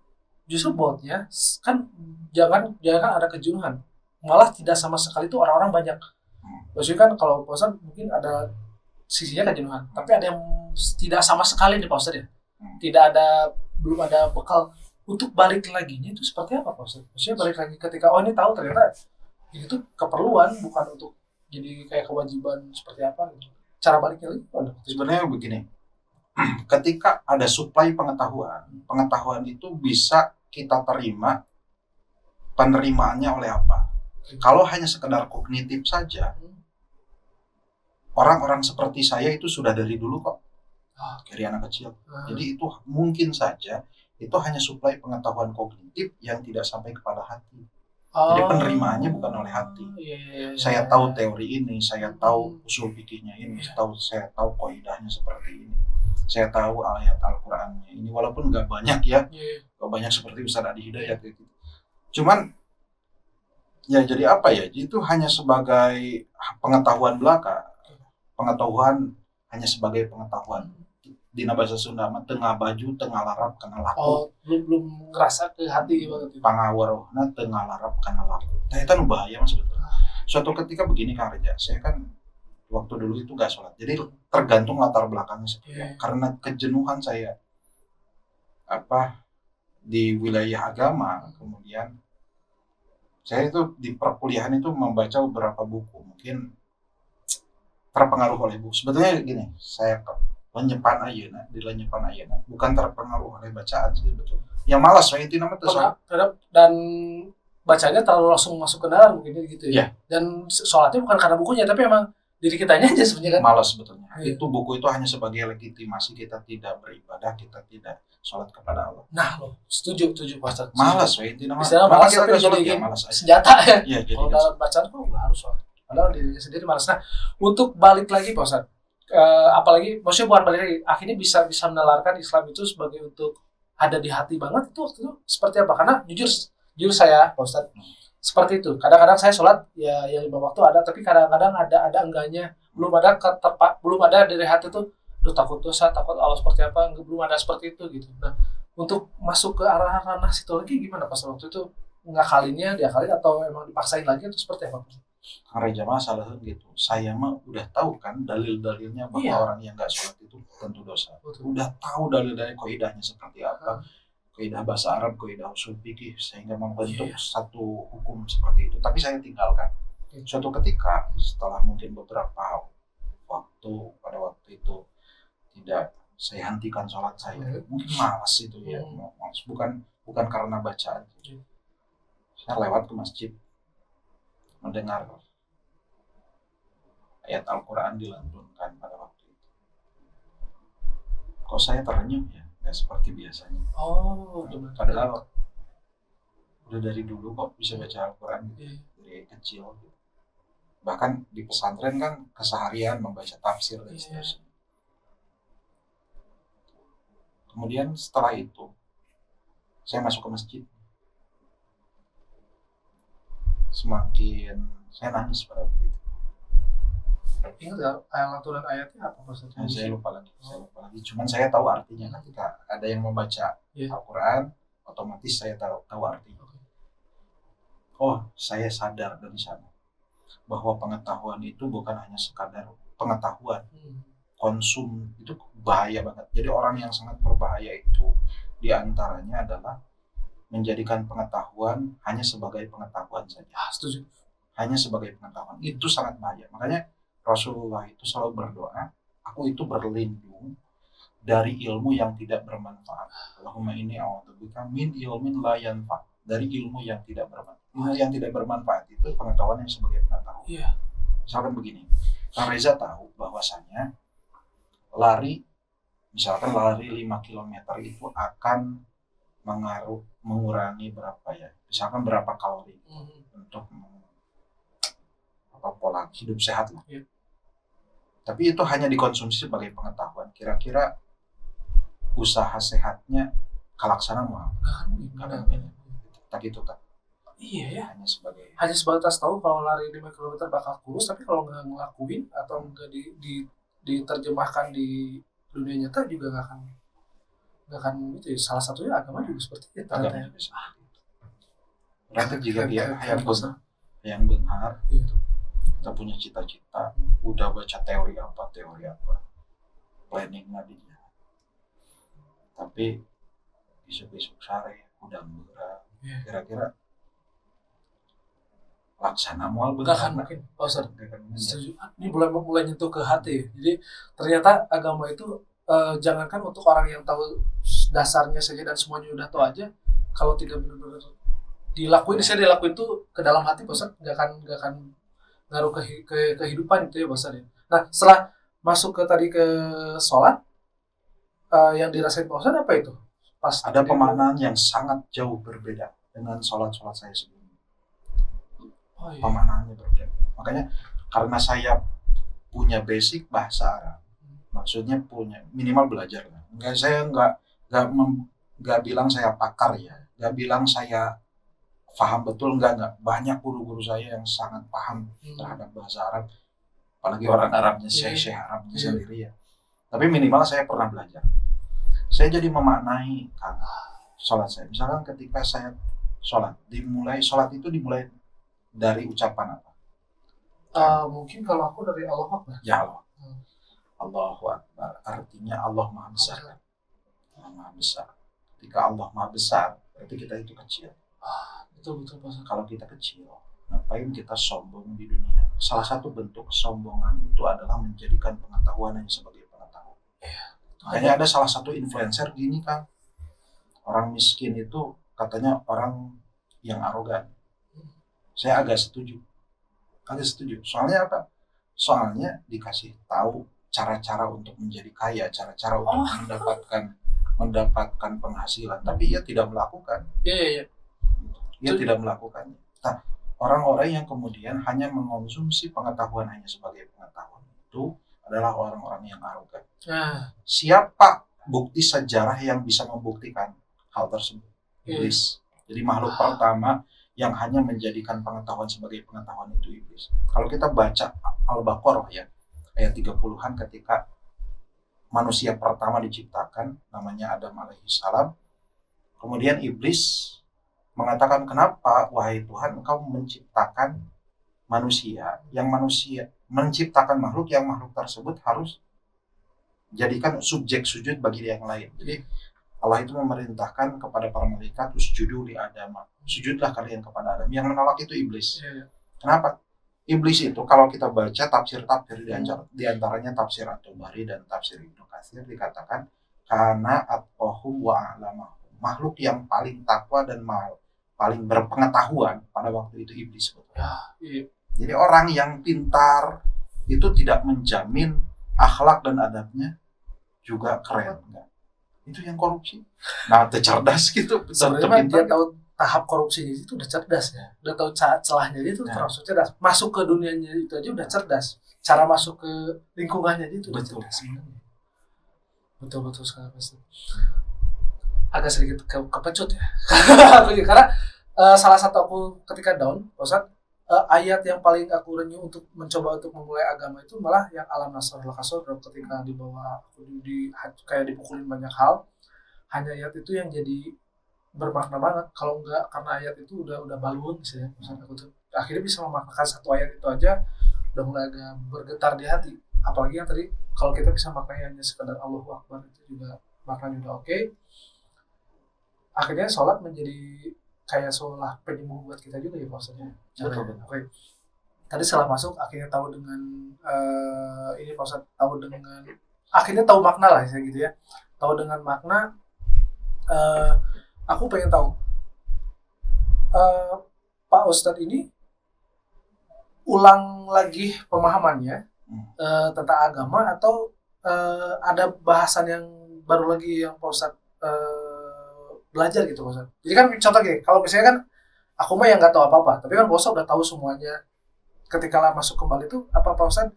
justru bolnya kan jangan ada kejenuhan. Malah tidak sama sekali itu orang-orang banyak. Maksudnya kan kalau Pak Ustadz mungkin ada sisinya kejenuhan, tapi ada yang tidak sama sekali nih Pak Ustadz ya. Belum ada bekal untuk balik laginya itu seperti apa Pak Ustadz? Maksudnya balik lagi ketika ini tahu ternyata ini tuh keperluan bukan untuk jadi kayak kewajiban seperti apa gitu. Cara baliknya lagi sebenarnya begini. Ketika ada suplai pengetahuan itu bisa kita terima penerimaannya oleh apa? Kalau hanya sekedar kognitif saja, orang-orang seperti saya itu sudah dari dulu kok, dari anak kecil. Jadi itu mungkin saja itu hanya suplai pengetahuan kognitif yang tidak sampai kepada hati. Jadi penerimaannya bukan oleh hati. Saya tahu teori ini, saya tahu usul fikihnya ini, saya tahu qaidahnya seperti ini. Saya tahu ayat Al-Qur'annya ini, walaupun nggak banyak ya, nggak banyak seperti Ustaz Adi Hidayat gitu. Cuman ya jadi apa ya? Itu hanya sebagai pengetahuan belaka. Pengetahuan hanya sebagai pengetahuan. Dina bahasa Sunda mah tengah baju, tengah larap, kena laku. Oh, belum ngerasa ke hati gitu. Pangawarohna tengah larap, kena laku. Nah, itu bahaya mas sebetulnya. Suatu ketika begini Kang Reja, saya kan waktu dulu itu gak sholat. Jadi tergantung latar belakangnya seperti karena kejenuhan saya di wilayah agama, kemudian saya itu di perkuliahan itu membaca beberapa buku, mungkin terpengaruh oleh buku. Sebetulnya gini, saya lenyepan ayeuna bukan terpengaruh oleh bacaan sih betul. Yang malas itu namanya dan bacanya terlalu langsung masuk ke dalam mungkin gitu ya. Dan sholatnya bukan karena bukunya tapi emang diri kitanya aja sebenarnya kan. Malas sebetulnya. Itu buku itu hanya sebagai legitimasi kita tidak beribadah, kita tidak sholat kepada Allah. Nah, setuju Pak Ustadz. Malas itu namanya. Istilah malas tapi jadi senjata ya. Kalau dalam bacaan kok nggak harus sholat. Padahal dirinya sendiri malas. Nah, untuk balik lagi Pak Ustadz. Apalagi maksudnya bukan balik lagi, akhirnya bisa menalarkan Islam itu sebagai untuk ada di hati banget itu waktu itu seperti apa? Karena jujur saya Pak Ustadz seperti itu. Kadang-kadang saya sholat ya 5 waktu ada, tapi kadang-kadang ada enggaknya, belum ada dari hati tuh, takut dosa, takut Allah seperti apa, belum ada seperti itu gitu. Nah, untuk masuk ke arah ranah situ lagi gimana pas waktu itu? Ngakalinnya diakalin atau emang dipaksain lagi atau seperti apa? Karena jamaah salah gitu. Saya mah udah tahu kan dalil-dalilnya bahwa orang yang nggak sholat itu tentu dosa. Udah tahu dalil-dalil qaidahnya seperti apa, kaidah bahasa Arab, kaidah usul fikih, sehingga membentuk satu hukum seperti itu. Tapi saya tinggalkan. Suatu ketika setelah mungkin beberapa pada waktu itu tidak saya hentikan sholat saya. Mungkin malas itu ya, malas. Bukan karena bacaan. Saya lewat ke masjid, mendengar ayat Al-Quran dilantunkan pada waktu itu. Kok saya terenyuh ya, nggak seperti biasanya. Oh, padahal udah dari dulu kok bisa baca Al-Quran gitu. Iya. Dari kecil gitu. Bahkan di pesantren kan keseharian membaca tafsir dan Iya. seterusnya. Kemudian setelah itu saya masuk ke masjid, semakin saya nangis pada waktu itu. Ingat nggak aturan ayatnya apa maksudnya? Saya lupa lagi. Cuman saya tahu artinya ketika ada yang membaca Iya. Al-Quran, otomatis saya tahu artinya. Oke. Oh, saya sadar dari sana bahwa pengetahuan itu bukan hanya sekadar pengetahuan. Konsum itu bahaya banget. Jadi orang yang sangat berbahaya itu diantaranya adalah menjadikan pengetahuan hanya sebagai pengetahuan saja. Setuju. Hanya sebagai pengetahuan. Itu sangat bahaya. Makanya Rasulullah itu selalu berdoa, aku itu berlindung dari ilmu yang tidak bermanfaat. Allahumma inni a'udzubika min ilmin la yanfa'. Dari ilmu yang tidak bermanfaat. Ilmu yang tidak bermanfaat itu pengetahuan yang sebagai pengetahuan. Iya. Misalkan begini, Kang Reza tahu bahwasanya misalkan lari 5 km itu akan mengurangi berapa ya? Misalkan berapa kalori untuk pola hidup sehat lah. Iya. Tapi itu hanya dikonsumsi sebagai pengetahuan. Kira-kira usaha sehatnya kalaksana mau? Nggak akan mungkin. Tak itu tak. Iya ya. Hanya Sebatas tahu kalau lari 5 km bakal kurus, tapi kalau nggak ngelakuin atau nggak diterjemahkan di dunia nyata juga nggak akan itu ya. Salah satunya agama juga seperti itu. Agama juga seperti itu. Berarti jika dia yang benar, Iya. kita punya cita-cita, udah baca teori apa, planning nadinya. Tapi besok sore udah murah. Iya. Kira-kira laksana mual Nggak akan mungkin. Ustaz. Setuju. Ini mulai nyentuh ke hati. Jadi ternyata agama itu jangankan untuk orang yang tahu dasarnya saja dan semuanya udah tahu aja, kalau tidak benar-benar dilakuin tuh ke dalam hati, Ustaz, nggak akan ngaruh ke kehidupan itu ya, Ustaz ya. Nah, setelah masuk ke sholat, yang dirasain Pak Ustaz apa itu? Pas ada pemaknaan yang sangat jauh berbeda dengan sholat saya sebelumnya. Oh, iya. Pemaknaannya berbeda. Makanya karena saya punya basic bahasa Arab, maksudnya punya minimal belajar lah. Saya nggak bilang saya pakar ya, nggak bilang saya paham betul, nggak. Banyak guru-guru saya yang sangat paham terhadap bahasa Arab, apalagi orang Arabnya, Syekh Arabnya sendiri ya. Tapi minimal saya pernah belajar. Saya jadi memaknai sholat saya. Misalkan ketika saya sholat itu dimulai dari ucapan apa? Mungkin kalau aku dari Allah Akbar. Ya Allah. Allahu Akbar artinya Allah Maha Besar. Allah Maha Besar. Ketika Allah Maha Besar, berarti kita itu kecil. Betul Pak. Kalau kita kecil, ngapain kita sombong di dunia? Salah satu bentuk kesombongan itu adalah menjadikan pengetahuan yang sebagai pengetahuan. Makanya ada salah satu influencer gini kan, orang miskin itu katanya orang yang arogan. Saya agak setuju. Soalnya apa? Soalnya dikasih tahu cara-cara untuk menjadi kaya, cara-cara untuk mendapatkan penghasilan, tapi ia tidak melakukan. Iya. Dia tidak melakukannya. Nah, orang-orang yang kemudian hanya mengonsumsi pengetahuan hanya sebagai pengetahuan itu adalah orang-orang yang arogan. Siapa bukti sejarah yang bisa membuktikan hal tersebut? Iblis. Jadi makhluk pertama yang hanya menjadikan pengetahuan sebagai pengetahuan itu iblis. Kalau kita baca Al-Baqarah ya, ayat 30-an ketika manusia pertama diciptakan, namanya Adam alaihissalam, kemudian iblis mengatakan, kenapa wahai Tuhan engkau menciptakan manusia menciptakan makhluk yang makhluk tersebut harus jadikan subjek sujud bagi yang lain. Jadi Allah itu memerintahkan kepada para malaikat, usjudu li Adam, sujudlah kalian kepada Adam. Yang menolak itu iblis. Kenapa? Iblis itu kalau kita baca tafsir di antaranya tafsir At-Tabari dan tafsir Ibnu Katsir dikatakan karena atqahum wa a'lamahum, makhluk yang paling takwa dan paling berpengetahuan pada waktu itu iblis. Jadi orang yang pintar itu tidak menjamin akhlak dan adabnya juga keren, enggak. Itu yang korupsi. Nah, cerdas gitu. Sebenarnya dia tahap korupsinya itu udah cerdas ya, udah tahu celahnya itu termasuk cerdas, masuk ke dunianya itu aja udah cerdas, cara masuk ke lingkungannya itu udah cerdas sebenarnya. Betul sekali pasti. Agak sedikit kepecut ya karena salah satu aku ketika down Ustaz, ayat yang paling aku renyuh untuk mencoba untuk memulai agama itu malah yang alam nasr lakasor, ketika di bawah aku kayak dipukulin banyak hal, hanya ayat itu yang jadi bermakna banget. Kalau enggak karena ayat itu udah balun sih ya, misalnya aku tuh akhirnya bisa memaknakan satu ayat itu aja udah mulai agak bergetar di hati. Apalagi yang tadi kalau kita bisa maknanya hanya sekedar Allahu Akbar itu juga maknanya udah oke. Akhirnya sholat menjadi kayak seolah penyembuh buat kita juga ya maksudnya. Betul. Oke. Tadi setelah masuk akhirnya tahu dengan ini Pak Ustadz, tahu dengan akhirnya tahu makna lah ya gitu ya. Tahu dengan makna, aku pengen tahu Pak Ustadz ini ulang lagi pemahamannya tentang agama atau ada bahasan yang baru lagi yang Pak Ustadz belajar gitu Pak Ustadz. Jadi kan contoh gini, kalau misalnya kan aku mah yang nggak tahu apa-apa, tapi kan Pak Ustadz udah tahu semuanya. Ketika lah masuk kembali itu apa Pak Ustadz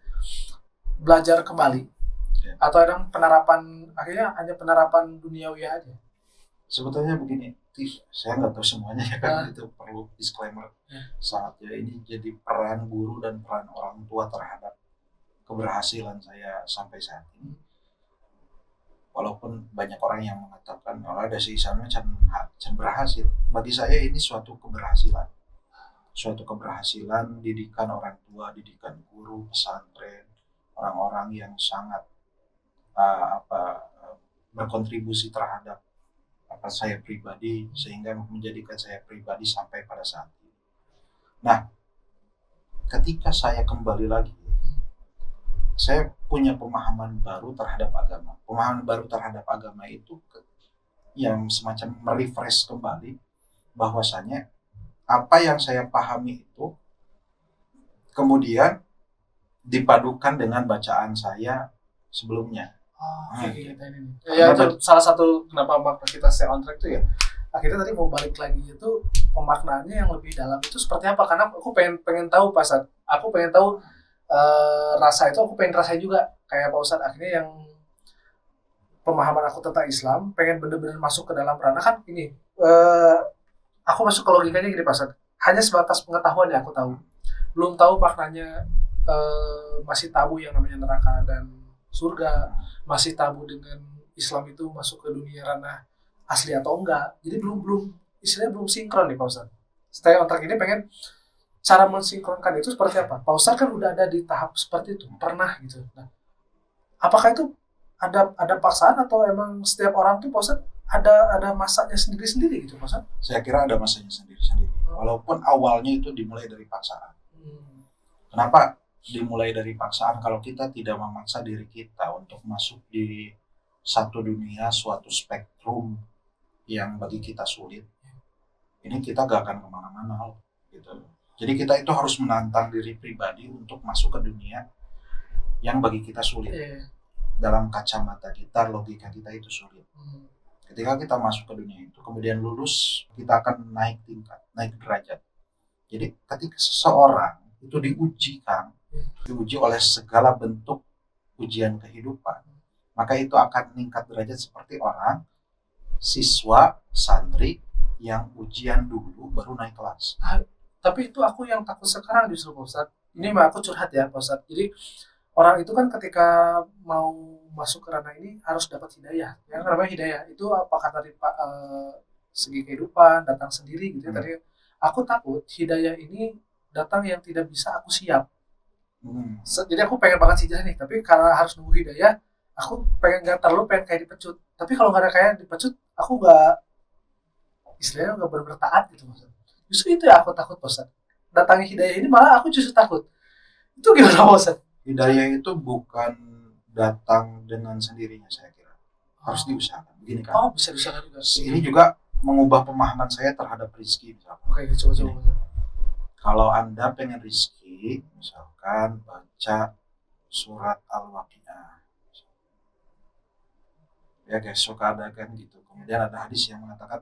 belajar kembali atau ada penerapan, akhirnya hanya penerapan duniawi aja? Sebetulnya begini, saya nggak tahu semuanya ya kan, itu perlu disclaimer. Saatnya ini jadi peran guru dan peran orang tua terhadap keberhasilan saya sampai saat ini. Walaupun banyak orang yang mengatakan ada si Isannya can berhasil, bagi saya ini suatu keberhasilan didikan orang tua, didikan guru pesantren, orang-orang yang sangat berkontribusi terhadap saya pribadi sehingga menjadikan saya pribadi sampai pada saat ini. Nah, ketika saya kembali lagi, saya punya pemahaman baru terhadap agama. Pemahaman baru terhadap agama itu yang semacam merefresh kembali bahwasanya apa yang saya pahami itu kemudian dipadukan dengan bacaan saya sebelumnya. Ya itu salah satu kenapa makna kita stay on track itu ya. Akhirnya tadi mau balik lagi itu pemaknaannya yang lebih dalam itu seperti apa? Karena aku pengen tahu Pak Ustadz. Aku pengen tahu rasa itu, aku pengen rasain juga kayak Pak Ustadz. Akhirnya yang pemahaman aku tentang Islam pengen bener-bener masuk ke dalam ranah kan ini. Aku masuk ke logikanya gini Pak Ustadz. Hanya sebatas pengetahuan yang aku tahu. Belum tahu maknanya, masih tabu yang namanya neraka dan surga, masih tabu dengan Islam itu masuk ke dunia ranah asli atau enggak. Jadi belum istilahnya belum sinkron nih Pak Ustadz. Stay on track ini pengen cara mensinkronkan itu seperti apa? Pak Ustadz kan udah ada di tahap seperti itu, pernah gitu. Nah, apakah itu ada paksaan atau emang setiap orang tuh Pak Ustadz ada masanya sendiri-sendiri gitu Pak Ustadz? Saya kira ada masanya sendiri-sendiri. Walaupun awalnya itu dimulai dari paksaan. Kenapa dimulai dari paksaan? Kalau kita tidak memaksa diri kita untuk masuk di satu dunia, suatu spektrum yang bagi kita sulit, ini kita gak akan kemana-mana gitu. Jadi kita itu harus menantang diri pribadi untuk masuk ke dunia yang bagi kita sulit. Dalam kacamata kita, logika kita itu sulit. Ketika kita masuk ke dunia itu, kemudian lulus, kita akan naik tingkat, naik derajat. Jadi ketika seseorang itu diuji oleh segala bentuk ujian kehidupan, maka itu akan meningkat derajat seperti orang siswa santri yang ujian dulu baru naik kelas. Tapi itu aku yang takut sekarang justru Pak Ustadz. Ini mah aku curhat ya Pak Ustadz. Jadi orang itu kan ketika mau masuk ke ranah ini harus dapat hidayah. Yang namanya hidayah itu apakah dari segi kehidupan datang sendiri gitu ya. Tadi aku takut hidayah ini datang yang tidak bisa aku siap. Jadi aku pengen banget hijrah nih, tapi karena harus nunggu hidayah, aku pengen kayak dipecut. Tapi kalau nggak ada kayak dipecut, aku nggak istilahnya nggak benar-benar taat gitu maksudnya. Justru itu ya aku takut Ustaz. Datangnya hidayah ini malah aku justru takut. Itu gimana Ustaz? Hidayah itu bukan datang dengan sendirinya saya kira. Harus diusahakan. Begini kan. Oh, bisa diusahakan juga. Ini juga mengubah pemahaman saya terhadap rezeki misalkan. Oke, coba. Kalau Anda pengen rezeki, misalkan baca surat Al-Waqiah. Ya guys, suka ada kan gitu. Kemudian ada hadis yang mengatakan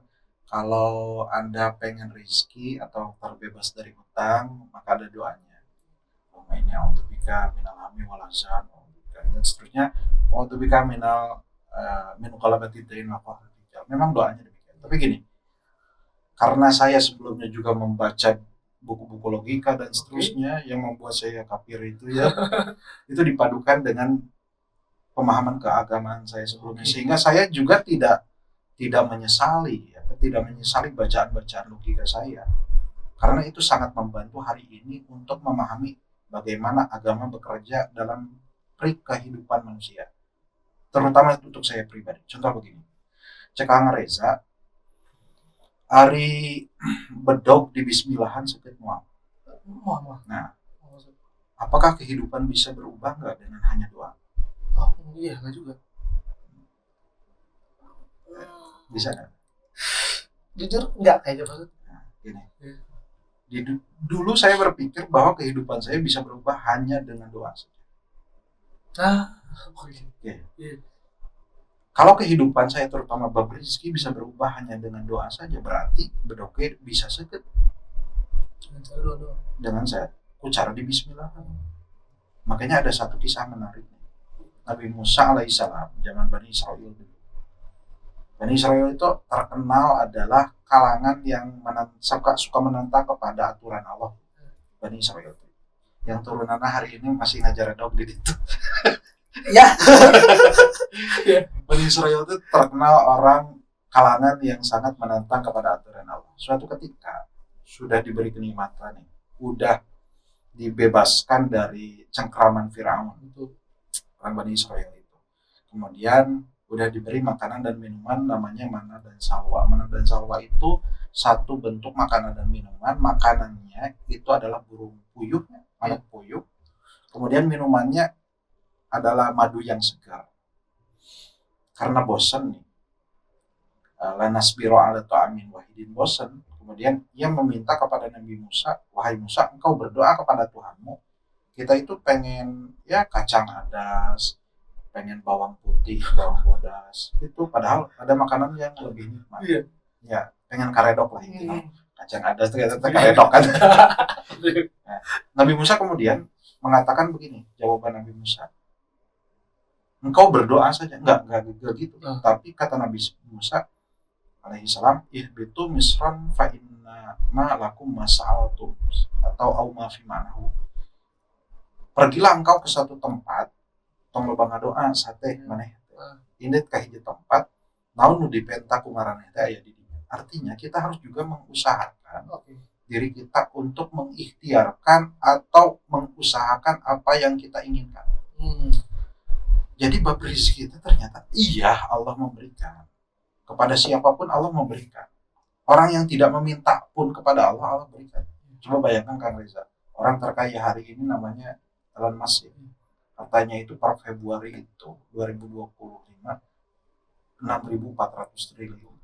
Kalau Anda pengen rezeki atau terbebas dari hutang, maka ada doanya. Allahumma inni a'udzubika minal hammi wal hazan dan seterusnya. A'udzubika min qalabati dain wa qahri rijal. Memang doanya demikian. Tapi gini, karena saya sebelumnya juga membaca buku-buku logika dan seterusnya yang membuat saya kafir itu ya, itu dipadukan dengan pemahaman keagamaan saya sebelumnya, sehingga saya juga tidak menyesali tidak menyesali bacaan-bacaan logika saya, karena itu sangat membantu hari ini untuk memahami bagaimana agama bekerja dalam kehidupan manusia, terutama untuk saya pribadi. Contoh begini, cek Kang Reza, hari bedog di bismillahan sakit mual. Nah, apakah kehidupan bisa berubah nggak dengan hanya doa? Oh iya, nggak juga. Bisa nggak? Jujur nggak kayaknya maksud. Nah, gini. Dulu saya berpikir bahwa kehidupan saya bisa berubah hanya dengan doa saja. Kalau kehidupan saya terutama bab rezeki bisa berubah hanya dengan doa saja, berarti bedognya bisa sakit dengan saya ucara di bismillah. Makanya ada satu kisah menarik. Nabi Musa alaihissalam zaman Bani Israel dulu. Bani Israel itu terkenal adalah kalangan yang suka menentang kepada aturan Allah. Bani Israel itu yang turunannya hari ini masih ngajar dog di situ. Ya. Bani Israel itu terkenal orang kalangan yang sangat menentang kepada aturan Allah. Suatu ketika sudah diberi kenikmatan nih, udah dibebaskan dari cengkraman Firaun itu orang Bani Israel itu. Kemudian udah diberi makanan dan minuman namanya mana dan salwa. Mana dan salwa itu satu bentuk makanan dan minuman. Makanannya itu adalah burung puyuh, anak puyuh. Kemudian minumannya adalah madu yang segar. Karena bosan nih, lanasbiro ala ta'amin wahidin, bosan. Kemudian ia meminta kepada Nabi Musa, wahai Musa, engkau berdoa kepada Tuhanmu. Kita itu pengen ya kacang adas, pengen bawang putih, bawang bodas. Itu padahal ada makanan yang lebih nikmat. Iya. Ya, pengen karedok lah intinya. Kacang adas ternyata karedok kan. Nah, Nabi Musa kemudian mengatakan begini, jawaban Nabi Musa. Engkau berdoa saja, enggak gitu. Tapi kata Nabi Musa alaihissalam, ihbitu misran fa inna ma lakum mas'altum atau au ma fi ma'nahu. Pergilah engkau ke satu tempat, tong loba ngadoa sate maneh. Ini ka hiji tempat, naon nu dipenta ku ngaraneh teh aya di dieu. Artinya kita harus juga mengusahakan diri kita untuk mengikhtiarkan atau mengusahakan apa yang kita inginkan. Jadi bab rezeki itu ternyata iya Allah memberikan. Kepada siapapun Allah memberikan. Orang yang tidak meminta pun kepada Allah, Allah berikan. Coba bayangkan Kang Reza, orang terkaya hari ini namanya Elon Musk. Katanya itu per Februari itu 2025 6.400 triliun.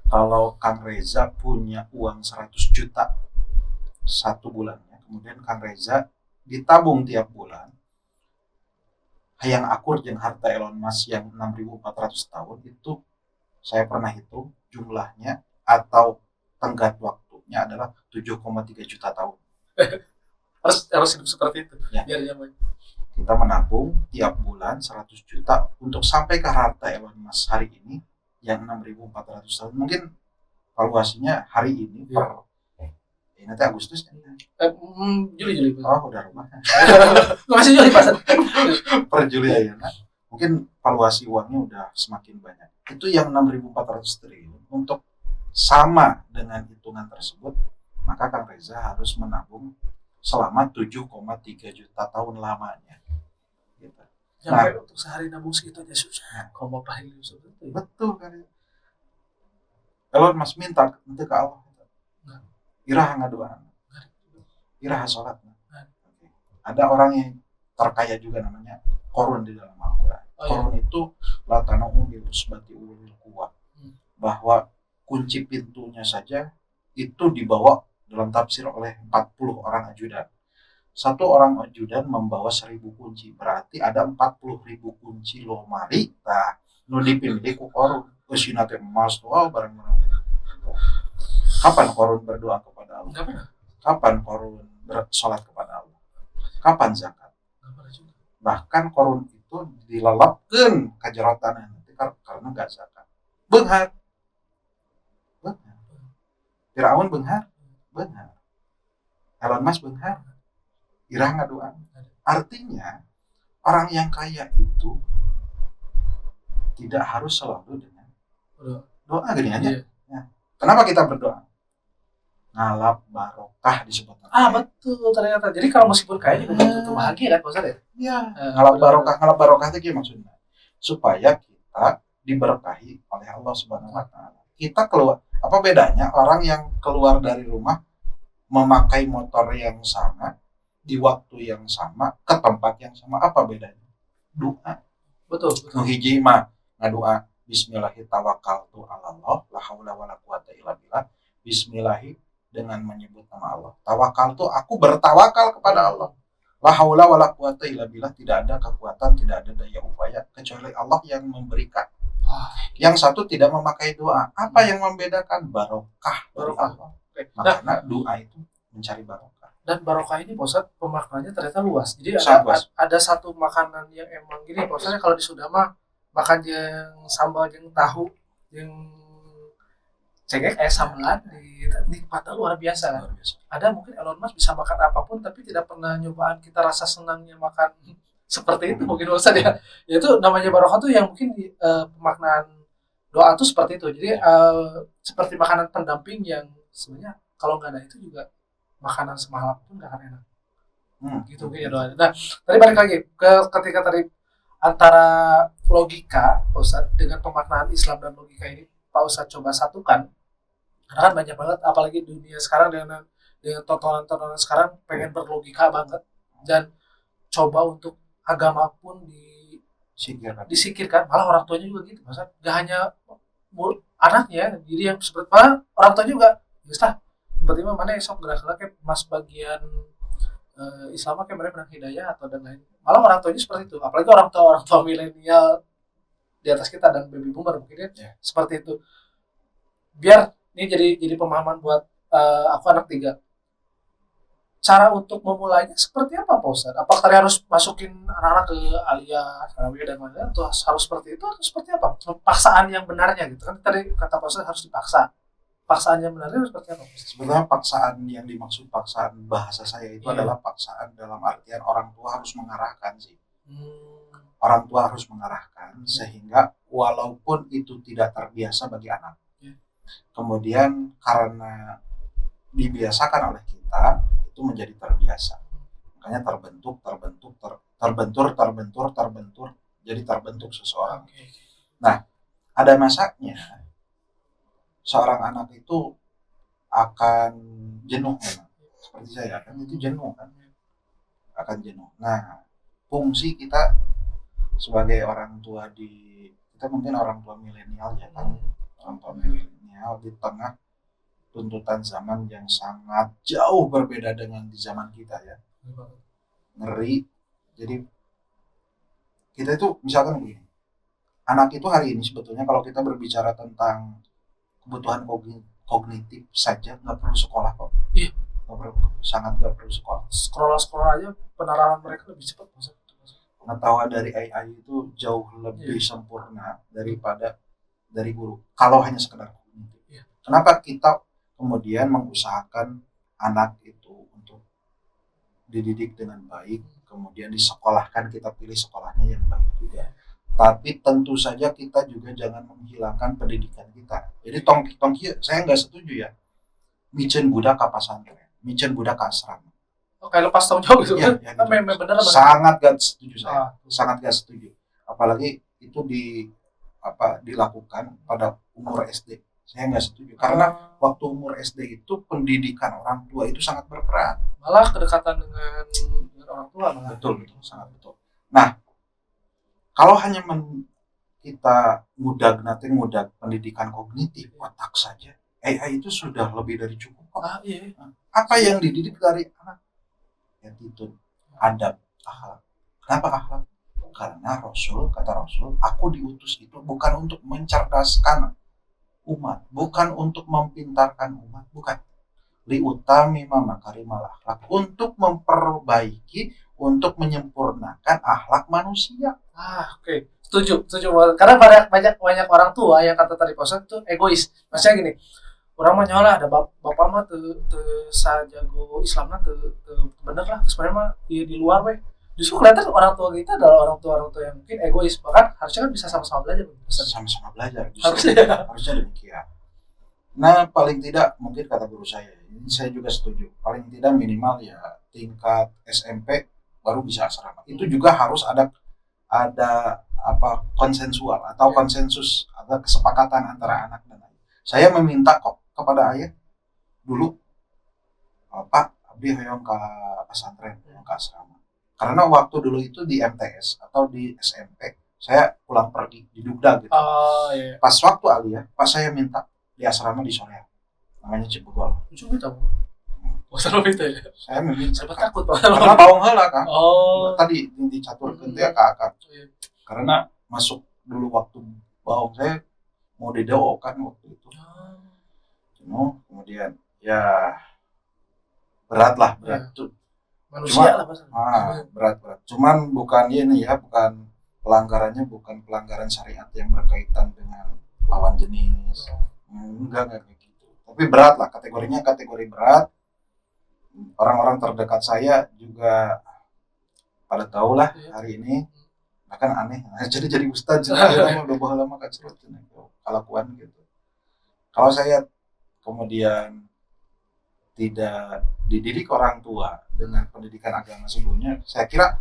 Kalau Kang Reza punya uang 100 juta satu bulannya, kemudian Kang Reza ditabung tiap bulan, hayang akur jeung harta Elon Musk yang 6.400 tahun itu saya pernah hitung jumlahnya atau tenggat waktunya adalah 7,3 juta tahun. harus hidup seperti itu. Ya. Biar nyaman. Kita menabung tiap bulan 100 juta untuk sampai ke harta Elon Musk hari ini yang 6.400 tahun. Mungkin valuasinya hari ini per nanti Agustus kan? Juli. Oh, udah rumah. Masih Juli pas. Per Juli ya. Mungkin valuasi uangnya udah semakin banyak. Itu yang 6.400 triliun. Untuk sama dengan hitungan tersebut, maka Kang Reza harus menabung selama 7,3 juta tahun lamanya. Gitu. Sampai untuk sehari nabung segitu aja susah. Kau mau paling susah. Betul kan? Elon Musk minta nanti ke Allah. Iraha ngaduaan. Iraha sholat. Ada orang yang terkaya juga namanya Korun di dalam Al-Quran. Korun itu latanahu bil usbati ulil quwwah. Bahwa kunci pintunya saja itu dibawa dalam tafsir oleh 40 orang ajudan. Satu orang ajudan membawa 1000 kunci. Berarti ada 40.000 kunci lomari. Nah, nu dipilih ku Korun. Usina teh emas tuh barang-barang. Kapan korun berdoa kepada Allah? Enggak pernah. Kapan korun bersolat kepada Allah? Kapan zakat? Enggak pernah juga. Bahkan korun itu dilelapkan kajerotan nanti karena nggak zakat. Beunghar. Firaun beunghar. Elon Musk beunghar. Irah ngaduan. Artinya orang yang kaya itu tidak harus selalu dengan doa gini aja. Iya. Ya. Kenapa kita berdoa? Ngalap barokah disebut. Betul ternyata. Jadi kalau meskipun kaya juga belum tentu bahagia kan, Pak Ustaz ya? Iya. Ngalap barokah itu maksudnya supaya kita diberkahi oleh Allah Subhanahu wa taala. Kita keluar, apa bedanya orang yang keluar dari rumah memakai motor yang sama di waktu yang sama ke tempat yang sama, apa bedanya? Doa. Betul. Nu hiji mah ngadoa bismillahirrahmanirrahim, la haula wala quwata illa billah. Bismillahi dengan menyebut nama Allah. Tawakal tuh aku bertawakal kepada Allah. La haula wala quwata illa billah, tidak ada kekuatan, tidak ada daya upaya kecuali Allah yang memberikan. Yang satu tidak memakai doa. Apa yang membedakan? Barokah dari Allah. Makanya doa itu mencari barokah. Dan barokah ini Pak Ustaz pemaknaannya ternyata luas. Jadi ada satu makanan yang emang gini Pak Ustaz, kalau di Sunda mah makan yang sambal yang tahu yang cengkeh sambelan nikmatnya luar biasa kan. Ada mungkin Elon Musk bisa makan apapun tapi tidak pernah nyobaan kita rasa senangnya makan seperti itu mungkin Ustaz ya. Itu namanya barokah tuh yang mungkin pemaknaan doa tuh seperti itu. Jadi seperti makanan pendamping yang sebenarnya kalau nggak ada itu juga makanan semahal apapun nggak akan enak. Gitu ya doa. Nah, tadi balik lagi ke ketika tadi antara logika Pak Ustaz dengan pemaknaan Islam dan logika ini Pak Ustaz coba satukan. Karena kan banyak banget apalagi dunia sekarang dengan tontonan-tontonan sekarang pengen berlogika banget dan coba untuk agama pun disikirkan, malah orang tuanya juga gitu, masa gak hanya anaknya, jadi yang seperti malah orang tua juga, justah, tiba-tiba mana esok gerak-geraknya mas bagian Islam kayak mereka menang hidayah atau dan lain, malah orang tuanya seperti itu, apalagi orang tua milenial di atas kita dan baby boomer mungkin ya, seperti itu. Biar ini jadi pemahaman buat aku anak 3. Cara untuk memulainya seperti apa Pak Ustaz? Apakah tadi harus masukin anak-anak ke aliyah, sarawiyah dan lain-lain atau harus seperti itu atau seperti apa? Paksaan yang benarnya gitu kan tadi kata Pak Ustaz harus dipaksa. Paksaan yang benarnya seperti apa? Sebenarnya paksaan yang dimaksud paksaan bahasa saya itu adalah paksaan dalam artian orang tua harus mengarahkan sih. Orang tua harus mengarahkan sehingga walaupun itu tidak terbiasa bagi anak. Kemudian karena dibiasakan oleh kita itu menjadi terbiasa, makanya terbentur jadi terbentuk seseorang. Nah, ada masanya seorang anak itu akan jenuh memang, seperti saya kan itu jenuh kan, akan jenuh. Nah, fungsi kita sebagai orang tua kita mungkin orang tua milenial ya kan, orang tua milenial di tengah tuntutan zaman yang sangat jauh berbeda dengan di zaman kita ya, ngeri. Jadi kita itu misalkan begini, anak itu hari ini sebetulnya kalau kita berbicara tentang kebutuhan kognitif saja nggak perlu sekolah kok. Iya. Sangat nggak perlu sekolah. Scroll aja penerapan mereka lebih cepat. Pengetahuan dari AI itu jauh lebih sempurna daripada dari guru. Kalau hanya sekedar kognitif. Kenapa kita kemudian mengusahakan anak itu untuk dididik dengan baik, kemudian disekolahkan, kita pilih sekolahnya yang baik juga. Tapi tentu saja kita juga jangan menghilangkan pendidikan kita. Jadi tongki saya nggak setuju ya. Micen budak ka pasantren, micen budak ka asrama. Kayak lepas tanggung jawab gitu kan? Gitu. Benar. Sangat gak setuju saya. Sangat gak setuju. Apalagi itu dilakukan pada umur SD. Saya nggak setuju karena waktu umur SD itu pendidikan orang tua itu sangat berperan. Malah kedekatan dengan orang tua malah. Betul, sangat betul. Nah, kalau hanya kita mudah pendidikan kognitif otak saja, AI itu sudah lebih dari cukup. Iya. Apa yang dididik dari anak? Attitude, adab, akhlak. Kenapa akhlak? Karena kata Rasul, aku diutus itu bukan untuk mencerdaskan umat, bukan untuk mempintarkan umat, bukan. Liutami makarimal akhlak, untuk memperbaiki, untuk menyempurnakan akhlak manusia. Oke. Setuju banget. Karena banyak orang tua yang kata tadi Kosan tuh egois. Maksudnya gini, orang mah nyolah ada bapak mah tuh sajago Islamna tuh bener lah sebenarnya mah di luar weh. Justru kelihatan orang tua kita adalah orang tua yang mungkin egois, bahkan harusnya kan bisa sama-sama belajar. Sama-sama belajar, harusnya demikian. Nah, paling tidak mungkin kata guru saya, ini saya juga setuju, paling tidak minimal ya tingkat SMP baru bisa asrama. Itu juga harus ada konsensual atau konsensus, ada kesepakatan antara anak dan ayah. Saya meminta kok kepada ayah dulu, Pak, abdi hoyong ke pesantren, ke asrama. Karena waktu dulu itu di MTS atau di SMP, saya pulang pergi di Dugda gitu. Iya. Pas waktu aliyah, pas saya minta di asrama di Soreang, namanya Cipugol. Coba tahu. Selalu itu ya. Saya meminta. Siapa takut Karena bawang heula kan. Tadi dicaturkeun teh ka akar. Karena masuk dulu waktu bawang saya mau didoakan waktu itu. Kemudian ya berat tuh. Manusia lah Mas. Berat. Cuman bukan ini ya, bukan pelanggaran syariat yang berkaitan dengan lawan jenis. Enggak kayak gitu. Tapi berat lah, kategorinya kategori berat. Orang-orang terdekat saya juga pada tahu lah hari ini, bahkan aneh. Jadi ustaz, udah bahala lama kacrut kalakuan gitu. Kalau saya kemudian tidak dididik orang tua dengan pendidikan agama sebelumnya, saya kira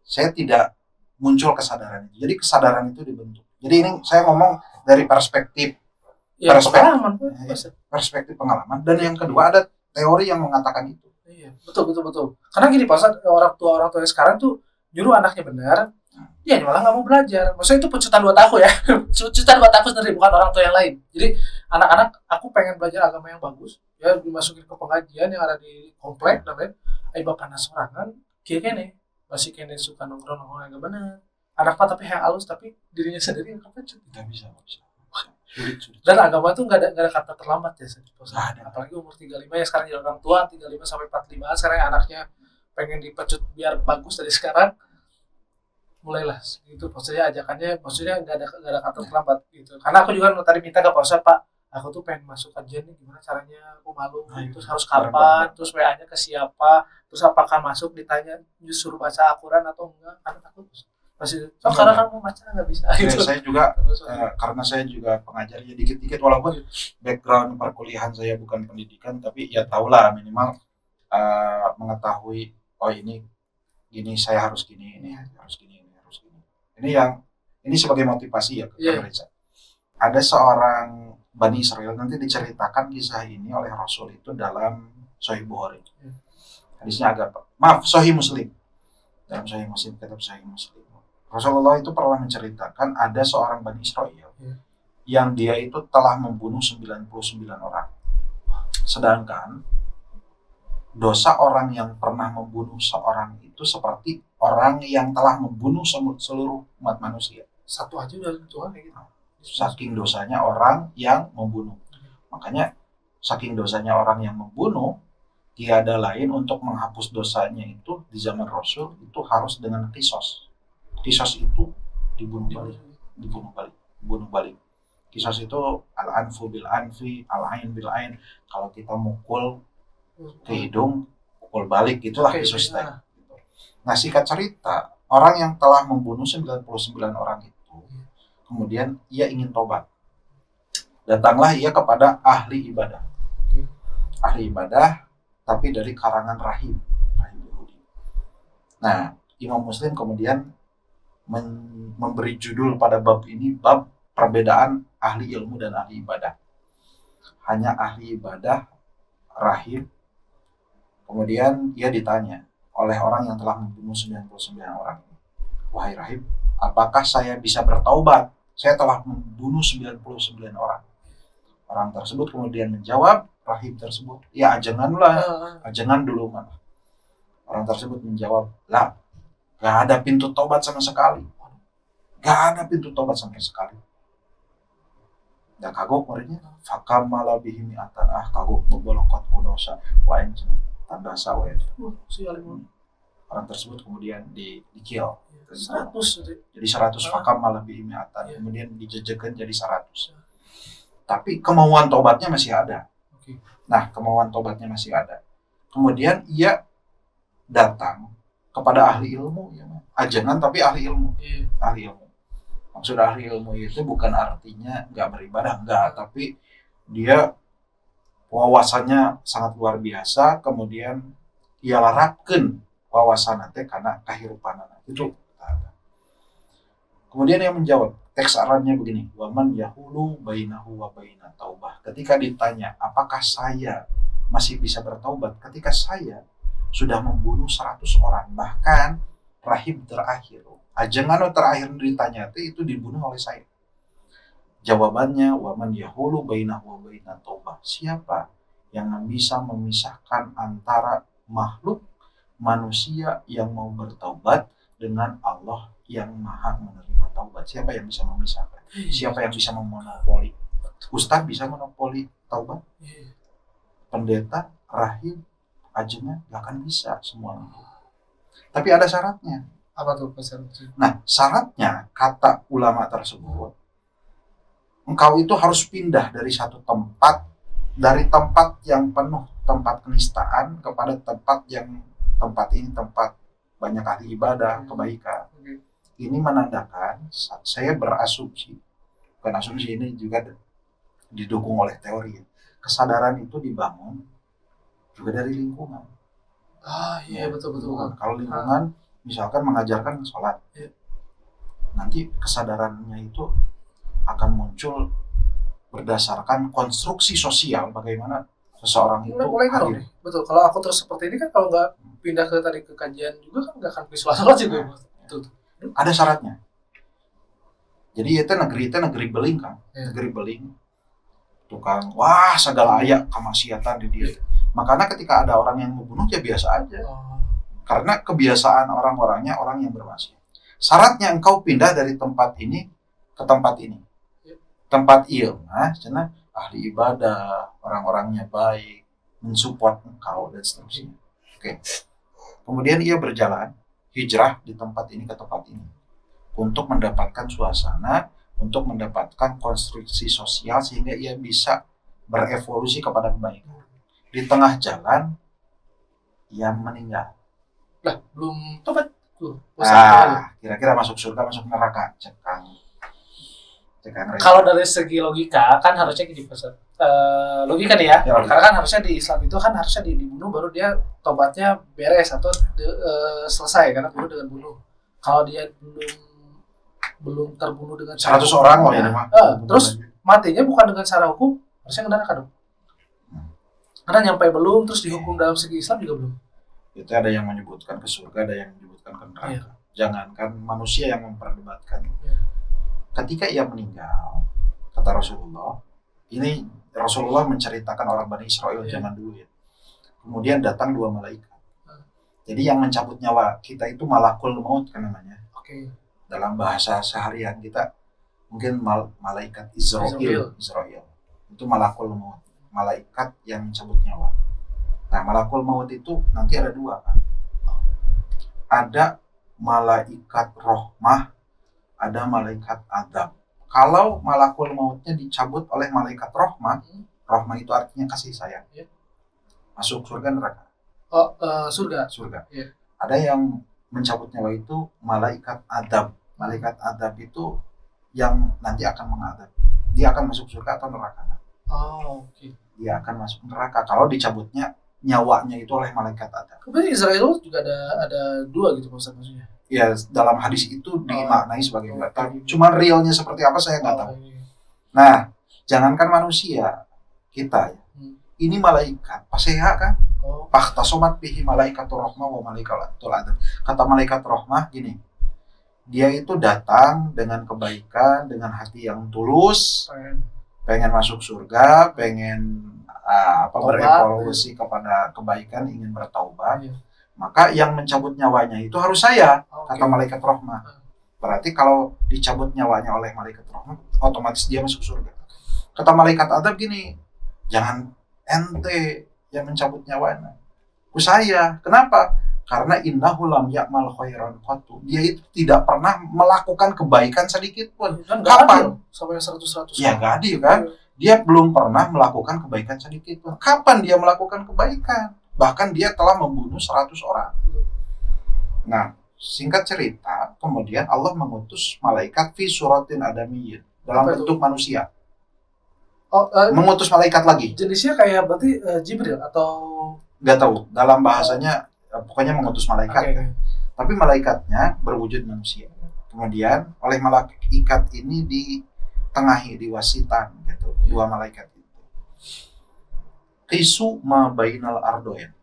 saya tidak muncul kesadaran itu. Jadi kesadaran itu dibentuk. Jadi ini saya ngomong dari perspektif pengalaman, dan yang kedua ada teori yang mengatakan itu. Iya, betul. Karena gini, pas orang tua yang sekarang tuh nyuruh anaknya benar, dia malah nggak mau belajar. Maksudnya itu pecutan buat aku ya, pecutan buat aku sendiri, bukan orang tua yang lain. Jadi anak-anak, aku pengen belajar agama yang bagus, ya dimasukin ke pengajian yang ada di komplek, namanya bapak nasorangan, kayaknya masih kayaknya suka nongkrong yang gak benar. Anak tapi yang halus, tapi dirinya sendiri yang kepecut. Nggak bisa. Sulit. Dan agama tuh nggak ada kata terlambat ya, apalagi umur 35 ya sekarang jadi orang tua 35 sampai 45 sekarang anaknya pengen dipecut biar bagus dari sekarang, mulailah itu maksudnya ajakannya, maksudnya nggak ada kata terlambat gitu. Karena aku juga tadi minta ke Pak Ustadz, Pak, aku tuh pengen masuk kajian nih, gimana caranya, aku malu, terus harus kapan, terus WA-nya ke siapa, terus apakah masuk ditanya suruh baca Al-Quran atau enggak, karena takut masih karena kamu baca nggak bisa gitu. Saya juga karena saya juga pengajarnya dikit-dikit, walaupun background perkuliahan saya bukan pendidikan, tapi ya tahulah minimal mengetahui ini saya harus gini, ini harus gini. Ini sebagai motivasi ya ke gereja. Ada seorang Bani Israel, nanti diceritakan kisah ini oleh Rasul itu dalam Sahih Bukhari. Hadisnya Sahih Muslim. Dalam Sahih Muslim, kitab Sahih Muslim. Rasulullah itu pernah menceritakan ada seorang Bani Israel yang dia itu telah membunuh 99 orang. Sedangkan dosa orang yang pernah membunuh seorang itu seperti orang yang telah membunuh seluruh umat manusia. Satu aja udah Tuhan kayak gitu. Saking dosanya orang yang membunuh. Makanya saking dosanya orang yang membunuh, tiada lain untuk menghapus dosanya itu di zaman Rasul itu harus dengan kisos. Kisos itu dibunuh balik. Kisos itu al-anfu bil anfi, al-ain bil ain. Kalau kita mukul ke hidung, pukul balik, itulah kisos teh. Nah, singkat cerita, orang yang telah membunuh 99 orang itu, kemudian ia ingin tobat. Datanglah ia kepada ahli ibadah. Ahli ibadah, tapi dari karangan rahib Yahudi. Nah, Imam Muslim kemudian memberi judul pada bab ini, bab perbedaan ahli ilmu dan ahli ibadah. Hanya ahli ibadah, rahib. Kemudian ia ditanya oleh orang yang telah membunuh 99 orang. Wahai rahib, apakah saya bisa bertaubat? Saya telah membunuh 99 orang. Orang tersebut kemudian menjawab, rahib tersebut, ya ajangan dulu mana. Orang tersebut menjawab, lah, gak ada pintu tobat sama sekali. Da kagok muridnya fakam malabihi mi'atan kagok bebolokot ku dosa wae cenah tanda sawe. Si alim Orang tersebut kemudian di kill. 100 Jadi 100 fakam malabihi mi'atan. Iya. Kemudian dijejekeun jadi 100. Tapi kemauan tobatnya masih ada. Oke. Nah, kemauan tobatnya masih ada. Kemudian ia datang kepada ahli ilmu, ya, ajengan tapi ahli ilmu, Iya. ahli ilmu. Maksud ahli ilmu itu bukan artinya nggak beribadah, enggak, tapi dia wawasannya sangat luar biasa, kemudian ia larapkeun wawasan teh karena kahirupanana. Itu. Kemudian ia menjawab, teks Arabnya begini, waman yahulu bainahu wa baina taubah. Ketika ditanya, apakah saya masih bisa bertaubat ketika saya sudah membunuh 100 orang, bahkan rahim terakhir, ajengan terakhir ditanya itu dibunuh oleh saya. Jawabannya, waman yahulu bainahu wa baina taubah. Siapa yang bisa memisahkan antara makhluk manusia yang mau bertaubat dengan Allah yang maha menerima taubat? Siapa yang bisa memisahkan? Siapa yang bisa memonopoli? Ustadz bisa monopoli taubat? Pendeta, rahim, ajengan gak akan bisa semuanya. Tapi ada syaratnya. Apa tuh syaratnya? Nah, syaratnya kata ulama tersebut, engkau itu harus pindah dari satu tempat, dari tempat yang penuh tempat kenistaan kepada tempat ini tempat banyak ahli ibadah, kebaikan. Ini menandakan, saya berasumsi, bukan asumsi, ini juga didukung oleh teori. Kesadaran itu dibangun juga dari lingkungan. Iya, betul. Kalau lingkungan misalkan mengajarkan sholat, nanti kesadarannya itu akan muncul berdasarkan konstruksi sosial bagaimana seseorang itu mulai hadir. Betul. Kalau aku terus seperti ini kan, kalau nggak pindah ke tadi ke kajian juga kan nggak akan bisa sholat juga. Betul. Ada syaratnya. Jadi itu negeri beling kan, negeri beling, tukang wah segala aya kamaksiatan di dia. Makanya ketika ada orang yang membunuh ya biasa aja. Karena kebiasaan orang-orangnya orang yang bermaksiat. Syaratnya engkau pindah dari tempat ini ke tempat ini. Tempat ilmu, karena ahli ibadah, orang-orangnya baik, mensupport engkau dan seterusnya. Oke. Kemudian ia berjalan hijrah di tempat ini ke tempat ini untuk mendapatkan suasana, untuk mendapatkan konstruksi sosial sehingga ia bisa berevolusi kepada kebaikan. Di tengah jalan ia meninggal. Lah, belum tobat tuh. Kira-kira masuk surga, masuk neraka, cekang. Kalau dari segi logika kan harusnya gini, logika nih ya. Karena kan harusnya di Islam itu kan harusnya dibunuh baru dia tobatnya beres atau selesai, karena bunuh dengan bunuh. Kalau dia belum terbunuh dengan 100 orang loh ya, terus matinya bukan dengan cara hukum, harusnya ke neraka dong. Karena nyampe belum, terus dihukum dalam segi Islam juga belum. Itu ada yang menyebutkan ke surga, ada yang menyebutkan ke neraka. Jangankan manusia yang memperdebatkan. Ketika ia meninggal, kata Rasulullah, ini Rasulullah menceritakan orang Bani Israel zaman dulu ya. Kemudian datang 2 malaikat. Jadi yang mencabut nyawa kita itu malakul maut kan namanya. Dalam bahasa seharian kita mungkin malaikat Israel. Itu malakul maut, malaikat yang mencabut nyawa. Nah, malakul maut itu nanti ada 2 kan. Ada malaikat rahmah, ada malaikat adab. Kalau malakul mautnya dicabut oleh malaikat rahmah, rahmah itu artinya kasih sayang. Masuk surga neraka. Surga. Ada yang mencabut nyawa itu malaikat adab. Malaikat adab itu yang nanti akan mengadab. Dia akan masuk surga atau neraka. Dia akan masuk neraka kalau dicabutnya nyawanya itu oleh malaikat adab. Kemudian Israel juga ada 2 gitu maksudnya. Ya, dalam hadis itu dimaknai sebagai cuma realnya seperti apa saya nggak tahu. Nah, jangankan manusia, kita ya. Ini malaikat, paseha kan? Fahtasomat bihi malaikatur rahmah wa malaikatul adab. Kata malaikat rahmah gini, dia itu datang dengan kebaikan, dengan hati yang tulus, pengen masuk surga, pengen berevolusi kepada kebaikan, ingin bertaubat. Maka yang mencabut nyawanya itu harus saya, kata malaikat rahmah. Berarti kalau dicabut nyawanya oleh malaikat rahmah, otomatis dia masuk surga. Kata malaikat adab gini, jangan ente yang mencabut nyawanya, ku saya. Kenapa? Karena innahu lam ya'mal khairan qattu. Dia itu tidak pernah melakukan kebaikan sedikit pun. Kan nggak Kapan? adil sampai 100 Ya nggak adil kan? Dia belum pernah melakukan kebaikan sedikit pun. Kapan dia melakukan kebaikan? Bahkan dia telah membunuh 100 orang. Nah, singkat cerita, kemudian Allah mengutus malaikat fi suratin adamiyyin, dalam Apa itu? bentuk manusia. Oh, Mengutus malaikat lagi. jenisnya kayak berarti Jibril atau Nggak tahu, dalam bahasanya pokoknya mengutus malaikat. Oke. Tapi malaikatnya berwujud manusia. Kemudian oleh malaikat ini ditengahi, diwasitan gitu, dua malaikat itu. Qisu ma bainal ardoin.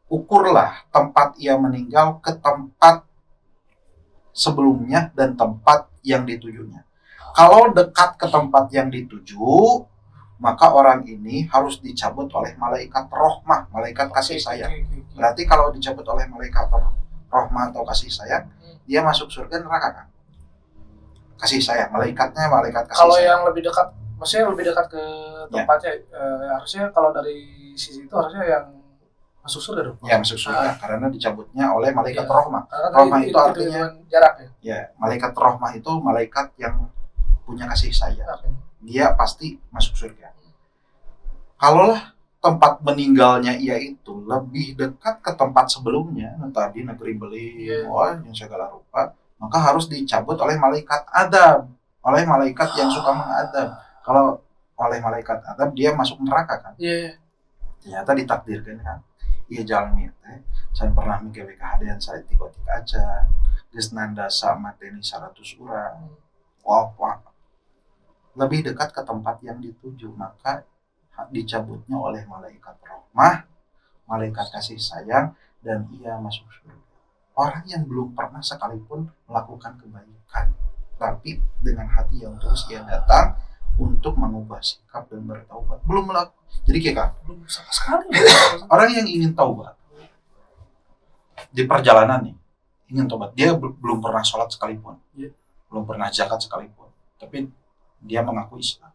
Ukurlah tempat ia meninggal ke tempat sebelumnya dan tempat yang ditujunya. Kalau dekat ke tempat yang dituju, maka orang ini harus dicabut oleh malaikat rahmah, malaikat kasih sayang. Berarti kalau dicabut oleh malaikat rahmah atau kasih sayang, dia masuk surga neraka kan? Kasih sayang, malaikatnya malaikat kasih Kalau sayang. yang lebih dekat, maksudnya lebih dekat ke tempatnya, harusnya kalau dari sisi itu harusnya yang masuk surga dong. Ya masuk surga, karena dicabutnya oleh malaikat Iya. rahmah. Karena Rahmah itu artinya hitungan jarak ya. Ya, malaikat rahmah itu malaikat yang punya kasih sayang. Oke. Dia pasti masuk surga. Kalaulah tempat meninggalnya ia itu lebih dekat ke tempat sebelumnya, tadi negeri beling, yang segala rupa, maka harus dicabut oleh malaikat adab, oleh malaikat yang suka mengadab. Kalau oleh malaikat adab dia masuk neraka kan? Iya. Ternyata ditakdirkan kan? Iya jalan teh, saya pernah mikir kehadiran saya tiga-tiga aja, geus nandasa mateni 100 urang. Wah, lebih dekat ke tempat yang dituju, maka dicabutnya oleh malaikat rahmah, malaikat kasih sayang, dan ia masuk surga. Orang yang belum pernah sekalipun melakukan kebaikan, tapi dengan hati yang tulus ia datang untuk mengubah sikap dan bertaubat. Belum melakukan. Jadi kayak Belum sama sekali. orang yang ingin taubat di perjalanan nih, ingin taubat, dia belum pernah sholat sekalipun, belum pernah zakat sekalipun, tapi dia mengaku Islam.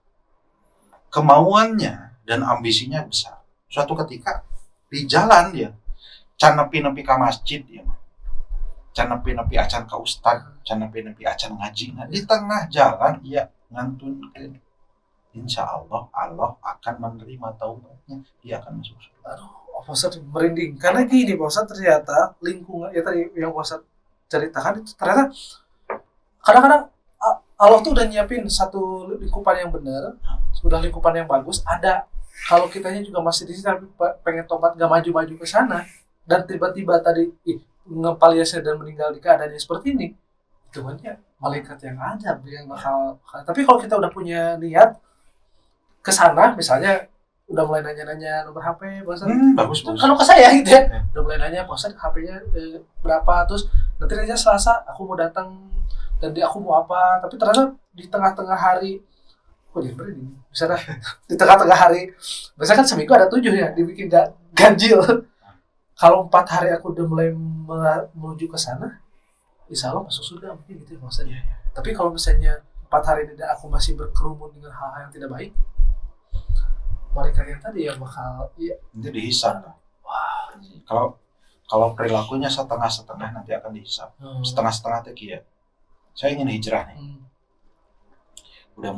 Kemauannya dan ambisinya besar. Suatu ketika di jalan dia can nepi-nepi ka masjid dia mah. Can nepi-nepi acan ka ustad, can nepi-nepi acan ngaji. Nah, di tengah jalan ia ngantunkeun, insya Allah Allah akan menerima taubatnya, dia akan masuk surga. Aduh, Pak Ustadz merinding. Karena gini, Pak Ustadz, ternyata lingkungan, ya tadi yang Pak Ustadz ceritakan itu ternyata kadang-kadang Allah tuh udah nyiapin satu lingkupan yang benar, sudah lingkupan yang bagus, ada. Kalau kitanya juga masih di sini tapi pengen tobat gak maju-maju ke sana, dan tiba-tiba tadi ngepaliasi dan meninggal di keadaan yang seperti ini, itu kan ya malaikat yang ada yang bakal. Tapi kalau kita udah punya niat ke sana, misalnya udah mulai nanya-nanya nomor HP, Bagus. kalau ke saya gitu ya, udah mulai nanya, bosan HP-nya berapa, terus nanti aja Selasa aku mau datang dan aku mau apa, tapi ternyata di tengah-tengah hari, jadi berarti misalnya di tengah-tengah hari, biasanya kan seminggu ada 7 ya, dibikin ganjil. Kalau 4 hari aku udah mulai menuju ke sana, insya Allah masuk surga mungkin gitu maksudnya. Tapi kalau misalnya 4 hari tidak aku masih berkerumun dengan hal-hal yang tidak baik, malaikat yang tadi yang bakal nanti dihisab lah. Wah, kalau perilakunya setengah-setengah nanti akan dihisab. Setengah-setengah teh kieu. Saya ingin hijrah nih. Udah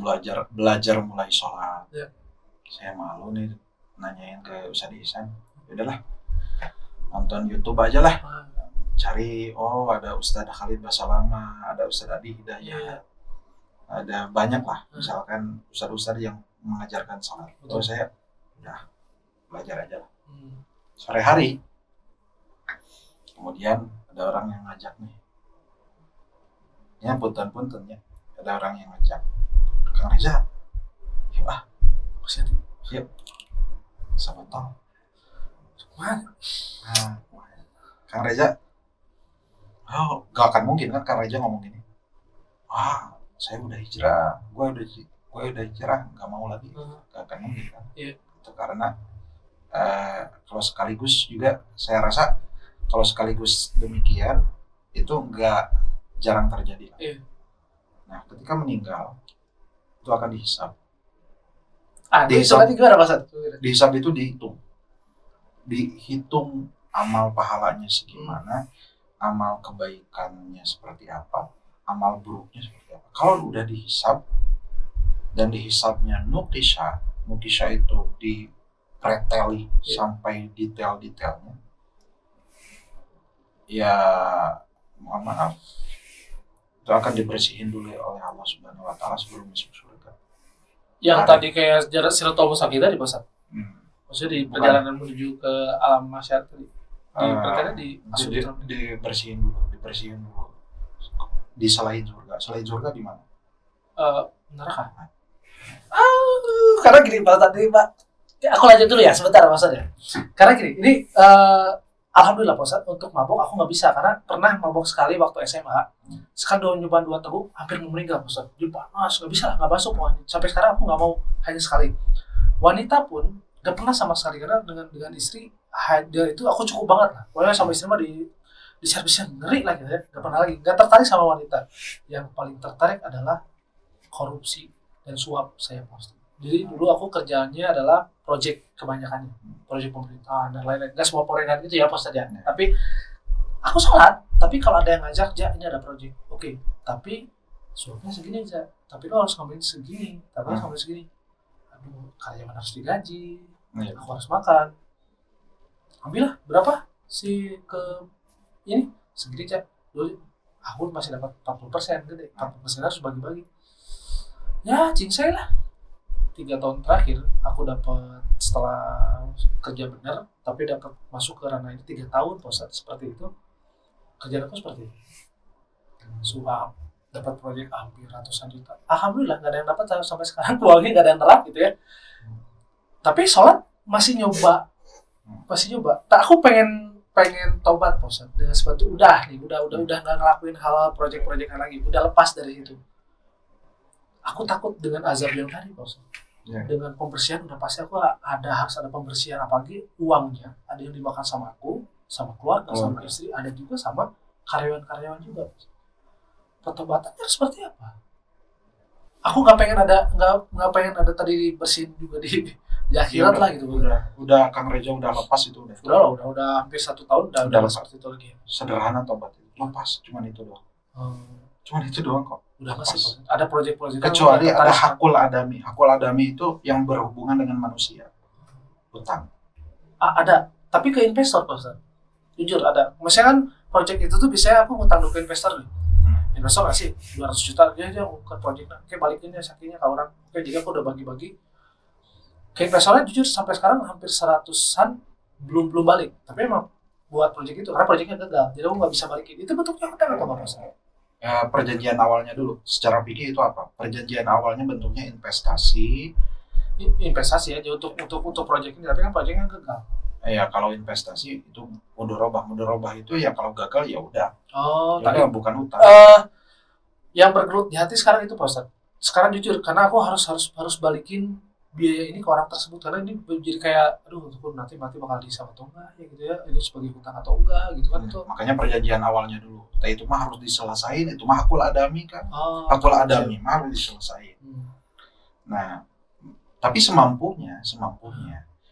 belajar mulai sholat. Ya. Saya malu nih nanyain ke Ustadz Ihsan. Udahlah, nonton YouTube aja lah. Cari, ada Ustadz Khalid Basalama, ada Ustadz Adi Hidayat, ada banyak lah. Misalkan Ustadz yang mengajarkan sholat. Itu saya udah belajar aja lah. Sore hari, kemudian ada orang yang ngajak nih. Ya punten-puntennya, ada orang yang ngajak. Kang Reza, yuk siap, sama tol. Mana? Nah, Kang Reza, gak akan mungkin kan Kang Reza ngomong gini. Saya udah hijrah, gue udah hijrah, gak mau lagi, gak akan mungkin kan. Itu karena kalau sekaligus juga saya rasa kalau sekaligus demikian itu gak jarang terjadi. Nah, ketika meninggal itu akan dihisab. Itu tadi gimana Mas? Dihisab itu dihitung amal pahalanya segimana, amal kebaikannya seperti apa, amal buruknya seperti apa. Kalau udah dihisab dan dihisabnya nukisha itu dipreteli sampai detail-detailnya, ya mohon maaf, itu akan dibersihin dulu oleh Allah Subhanahu wa taala sebelum masuk surga. Yang tadi kayak jarak Siratul Mustaqim tadi Mas. Maksudnya di perjalanan menuju ke alam masyarakat tadi. Dibersihin dulu. Diselain surga. Selain surga di mana? Neraka. Karena gini Pak tadi Pak. Aku lanjut dulu ya sebentar maksudnya. Karena gini, ini alhamdulillah Pak Ustadz, untuk mabok aku nggak bisa karena pernah mabok sekali waktu SMA. Sekali nyoba 2 teguk hampir mau meninggal Pak Ustadz. Jadi panas, nggak bisa lah, nggak masuk pokoknya. Sampai sekarang aku nggak mau, hanya sekali. Wanita pun nggak pernah sama sekali karena dengan istri dia itu aku cukup banget lah. Pokoknya sama istri mah di servisnya ngeri lah gitu ya. Nggak pernah lagi, nggak tertarik sama wanita. Yang paling tertarik adalah korupsi dan suap saya pasti. Jadi dulu aku kerjaannya adalah project kebanyakannya, project pemerintahan dan lain-lain. Nggak semua pemerintahan gitu ya Pak Ustadz ya. Tapi aku sholat, tapi kalau ada yang ngajak, ini ada project, oke. Tapi suapnya segini aja. Tapi lo harus ngambilin segini, tapi harus ngambilin segini. Aduh, karyawan harus digaji, aku harus makan. Ambillah berapa sih ke ini segini aja. Dulu aku masih dapat 40% gede, 40% harus bagi-bagi. Ya, cincai lah. 3 tahun terakhir aku dapat setelah kerja benar, tapi dapat masuk ke ranah ini 3 tahun Ustaz, seperti itu. Kerjaan aku seperti itu. Suap, dapat proyek hampir ratusan juta. Alhamdulillah nggak ada yang dapat sampai sekarang, uangnya nggak ada yang nerap gitu ya. Tapi sholat masih nyoba. Tak, aku pengen tobat Ustaz dengan sebab itu udah nggak ngelakuin hal proyek-proyekan lagi, udah lepas dari itu. Aku takut dengan azab yang tadi Ustaz. Dengan pembersihan udah pasti aku harus ada pembersihan, apalagi uangnya ada yang dimakan sama aku, sama keluarga, sama istri, ada juga sama karyawan juga. Pertobatannya seperti apa? Aku nggak pengen ada tadi bersihin juga di akhirat lah gitu. Udah Kang Reza udah lepas itu udah hampir 1 tahun udah lepas itu lagi. Sederhana tobat itu lepas, cuman itu doang. Cuman itu doang kok. Udah masih ada proyek-proyek kecuali ada hakul adami itu yang berhubungan dengan manusia, utang. Ada, tapi ke investor Ustaz. Jujur ada. Misalnya kan proyek itu tuh biasanya aku ngutang dulu ke investor nih. Investor ngasih 200 juta dia ke proyeknya, oke balikin ya sakitnya ke orang. Oke, jadi aku udah bagi-bagi ke investornya. Jujur sampai sekarang hampir 100-an belum balik. Tapi emang buat proyek itu karena proyeknya gagal, jadi aku nggak bisa balikin. Itu bentuknya hutang atau apa Ustaz? Perjanjian awalnya dulu secara fikih itu apa? Perjanjian awalnya bentuknya investasi aja untuk proyek ini, tapi kan proyeknya gagal. Ya kalau investasi itu mudorobah itu ya kalau gagal ya udah. Tapi bukan utang. Yang bergelut di hati sekarang itu Pak Ustadz. Sekarang jujur karena aku harus balikin biaya ini ke orang tersebut, karena ini jadi kayak aduh nanti bakal dihisab atau enggak ya gitu ya, ini sebagai hutang atau enggak gitu kan. Itu makanya perjanjian awalnya dulu itu mah harus diselesain, itu mah hakul adami kan. Hakul adami mah harus diselesain. Nah tapi semampunya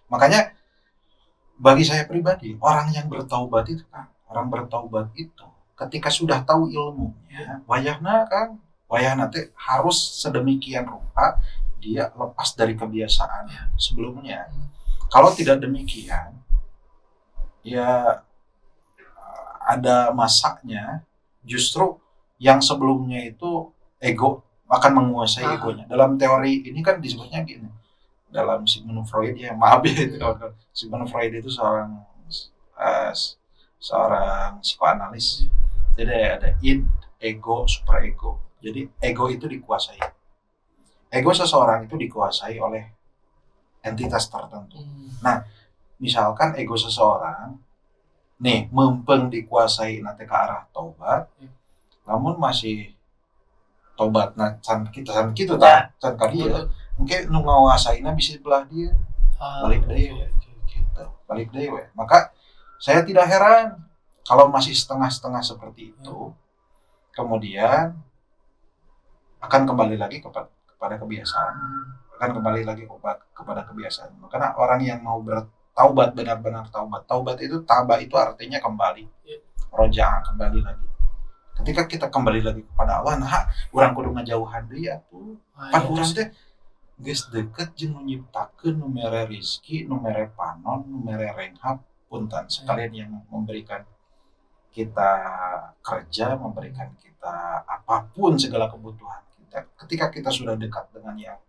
makanya bagi saya pribadi orang yang bertaubat itu ketika sudah tahu ilmunya wayahna teh harus sedemikian rupa dia lepas dari kebiasaan sebelumnya. Kalau tidak demikian, ya ada masanya justru yang sebelumnya itu ego akan menguasai egonya. Dalam teori ini kan disebutnya gini. Dalam Sigmund Freud ya, maaf ya itu kawan-kawan. Sigmund Freud itu seorang psikoanalis. Jadi ada id, ego, superego. Jadi ego itu dikuasai. Ego seseorang itu dikuasai oleh entitas tertentu. Nah, misalkan ego seseorang nih mempeng dikuasai nanti ke arah taubat, namun masih tobat can kita can kali ya, mungkin nu ngawasaina bisa belah dia balik deh. Maka saya tidak heran kalau masih setengah-setengah seperti itu, kemudian akan kembali lagi kepada kebiasaan, akan kembali lagi kepada kebiasaan. Karena orang yang mau bertaubat, benar-benar taubat itu taba itu artinya kembali, roja, kembali lagi. Ketika kita kembali lagi kepada Allah, nah urang kudu ngajauhan deui atuh. Pan urang teh geus deket jeung nu nyiptakeun, nu mere rezeki, nu mere panon, nu mere renghap, punten sekalian yang memberikan kita kerja, memberikan kita apapun segala kebutuhan kita. Ketika kita sudah dekat dengan yang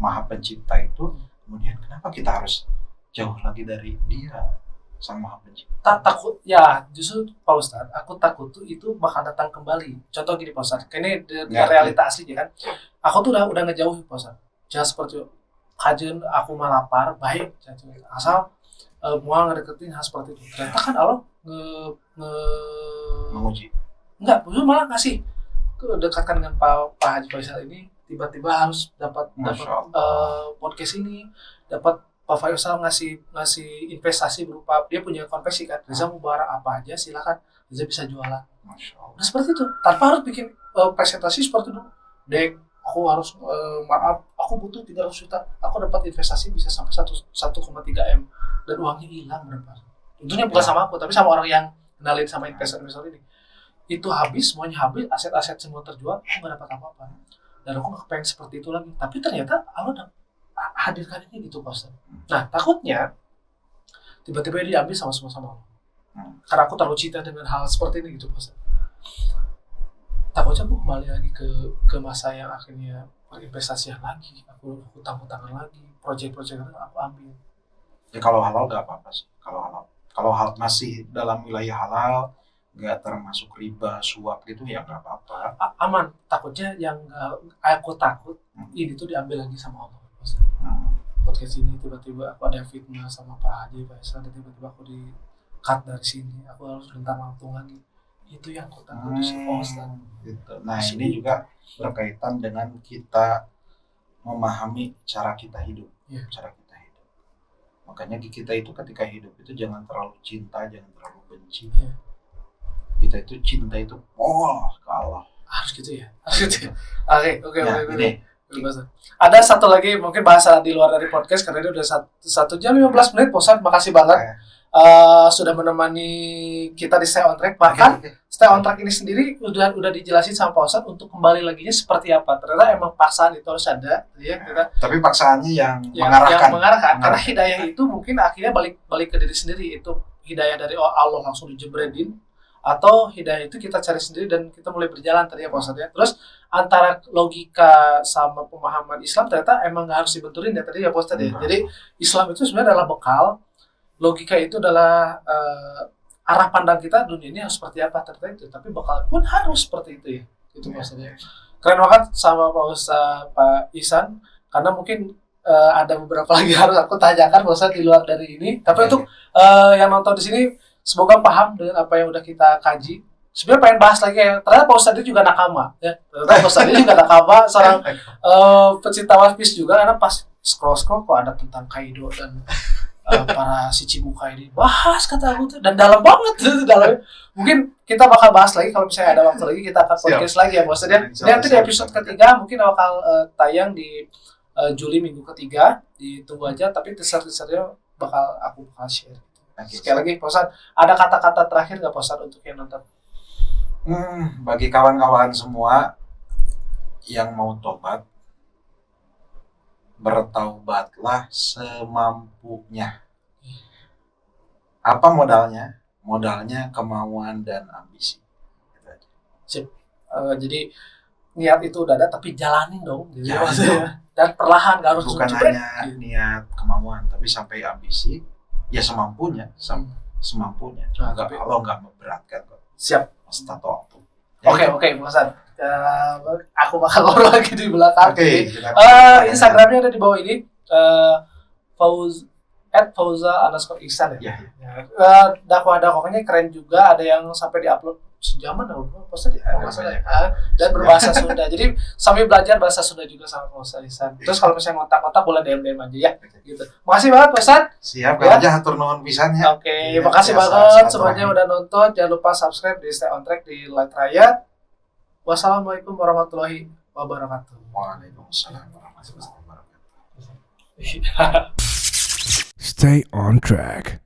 Maha Pencipta itu, kemudian kenapa kita harus jauh lagi dari Dia, Sang Maha Pencipta? Takut ya, justru Pak Ustadz, aku takut tuh itu bakal datang kembali. Contoh gini Pak Ustadz, kayaknya Ya. realita aslinya kan, aku tuh udah ngejauhi Pak Ustadz. Jangan seperti kajian aku mah lapar, baik, asal mau ngedeketin hal seperti itu. Ternyata kan Allah Menguji. enggak, justru malah ngasih dekatkan dengan Pak Haji Faisal ini, tiba-tiba harus dapat Masya Allah. podcast ini, dapat Pak Faisal ngasih investasi berupa dia punya konveksi kan, Reza mau barang apa aja silakan, Reza bisa jualan. Masya Allah. Nah seperti itu, tanpa harus bikin presentasi seperti itu. Dek, aku harus maaf, aku butuh 300 juta, aku dapat investasi bisa sampai 1,3 M dan uangnya hilang berapa? Tentunya bukan sama aku, tapi sama orang yang kenalin sama investor ini. Itu habis, semuanya habis, aset-aset semua terjual, aku nggak dapat apa-apa. Dan aku nggak pengen seperti itu lagi. Tapi ternyata Allah udah hadirkan ini gitu, Pak Ustaz. Nah, takutnya tiba-tiba diambil sama Allah. Karena aku terlalu cinta dengan hal seperti ini gitu, Pak Ustaz. Takutnya aku kembali lagi ke masa yang akhirnya berinvestasi lagi, aku utang-utangan lagi, proyek-proyek aku ambil. Ya kalau halal nggak apa-apa sih. Kalau hal masih dalam wilayah halal, nggak termasuk riba, suap gitu ya nggak apa-apa. Aman. Takutnya yang aku takut ini tuh diambil lagi sama Allah. Podcast ini tiba-tiba aku ada fitnah sama Pak Haji Faisal, dan tiba-tiba aku di cut dari sini, aku harus bentar langsung lagi. Itu yang aku takut di sini, Gitu. Nah ini juga berkaitan dengan kita memahami cara kita hidup, Iya. cara kita hidup. Makanya kita itu ketika hidup itu jangan terlalu cinta, jangan terlalu benci. Iya. Kita itu cinta itu ke Allah. Harus gitu ya. Harus gitu ya. Oke. Ya, ini Ada satu lagi mungkin bahasa di luar dari podcast karena ini udah 1 jam 15 menit. Bosan, makasih banget sudah menemani kita di Stay On Track. Bahkan Stay On Track ini sendiri udah dijelasin sama Pak Ustadz untuk kembali laginya seperti apa. Ternyata emang paksaan itu harus ada, ya kita. Tapi paksaannya yang Mengarahkan. mengarahkan. Karena hidayah itu mungkin akhirnya balik ke diri sendiri. Itu hidayah dari Allah langsung dijebredin, atau hidayah itu kita cari sendiri dan kita mulai berjalan tadi ya Pak Ustadz ya. Terus antara logika sama pemahaman Islam ternyata emang nggak harus dibenturin ya tadi ya Pak Ustadz ya. Jadi Islam itu sebenarnya adalah bekal, logika itu adalah arah pandang kita dunia ini harus seperti apa ternyata itu, tapi bekal pun harus seperti itu ya. Gitu Pak Ustadz ya. Keren banget sama Pak Ustadz Pak Ihsan, karena mungkin ada beberapa lagi harus aku tanyakan Pak Ustadz di luar dari ini. Tapi untuk yang nonton di sini semoga paham dengan apa yang udah kita kaji. Sebenarnya pengen bahas lagi ya. Ternyata Pak Ustadz juga nakama ya. Ternyata Pak Ustadz juga nakama, seorang pecinta One Piece juga, karena pas scroll kok ada tentang Kaido dan para Shichibukai ini. Bahas kata aku tuh dan dalam banget tuh dalam. Mungkin kita bakal bahas lagi kalau misalnya ada waktu lagi, kita akan podcast lagi ya Pak Ustadz ya. Nanti di episode ketiga mungkin bakal tayang di Juli minggu ketiga. Ditunggu aja, tapi teaser-teasernya bakal share. Sekali lagi Pak Ustadz, ada kata-kata terakhir nggak Pak Ustadz untuk yang nonton? Bagi kawan-kawan semua yang mau tobat, bertaubatlah semampunya. Apa modalnya? Modalnya kemauan dan ambisi. Sip. Jadi niat itu udah ada, tapi jalanin dong. Gitu, Jalan maksudnya. dong. Dan perlahan, nggak harus Bukan jebret. hanya niat kemauan, tapi sampai ambisi, ya semampunya, semampunya. Nah, Enggak, tapi- Allah nggak memberatkan kok. Siap. Astagfirullah. Oke, Pak Ustadz. Aku bakal ngobrol lagi di belakang. Oke. Instagramnya ada di bawah ini. @fauza_ihsan ya. Dakwah-dakwahnya keren juga, ada yang sampai diupload sejaman apa Ustaz ya? Dan berbahasa Sunda. Jadi sambil belajar bahasa Sunda juga sama Pak Ustaz Ihsan. Terus kalau misalnya ngotak-ngotak boleh DM aja ya. Gitu. Makasih banget Pak Ustaz. Siap, Ya. aja hatur nuhun pisannya. Oke, Iya, makasih biasa, banget silaturahmi. semuanya udah nonton. Jangan lupa subscribe di Stay On Track di Light Rakyat. Wassalamualaikum warahmatullahi wabarakatuh. Waalaikumsalam warahmatullahi wabarakatuh. Stay on track.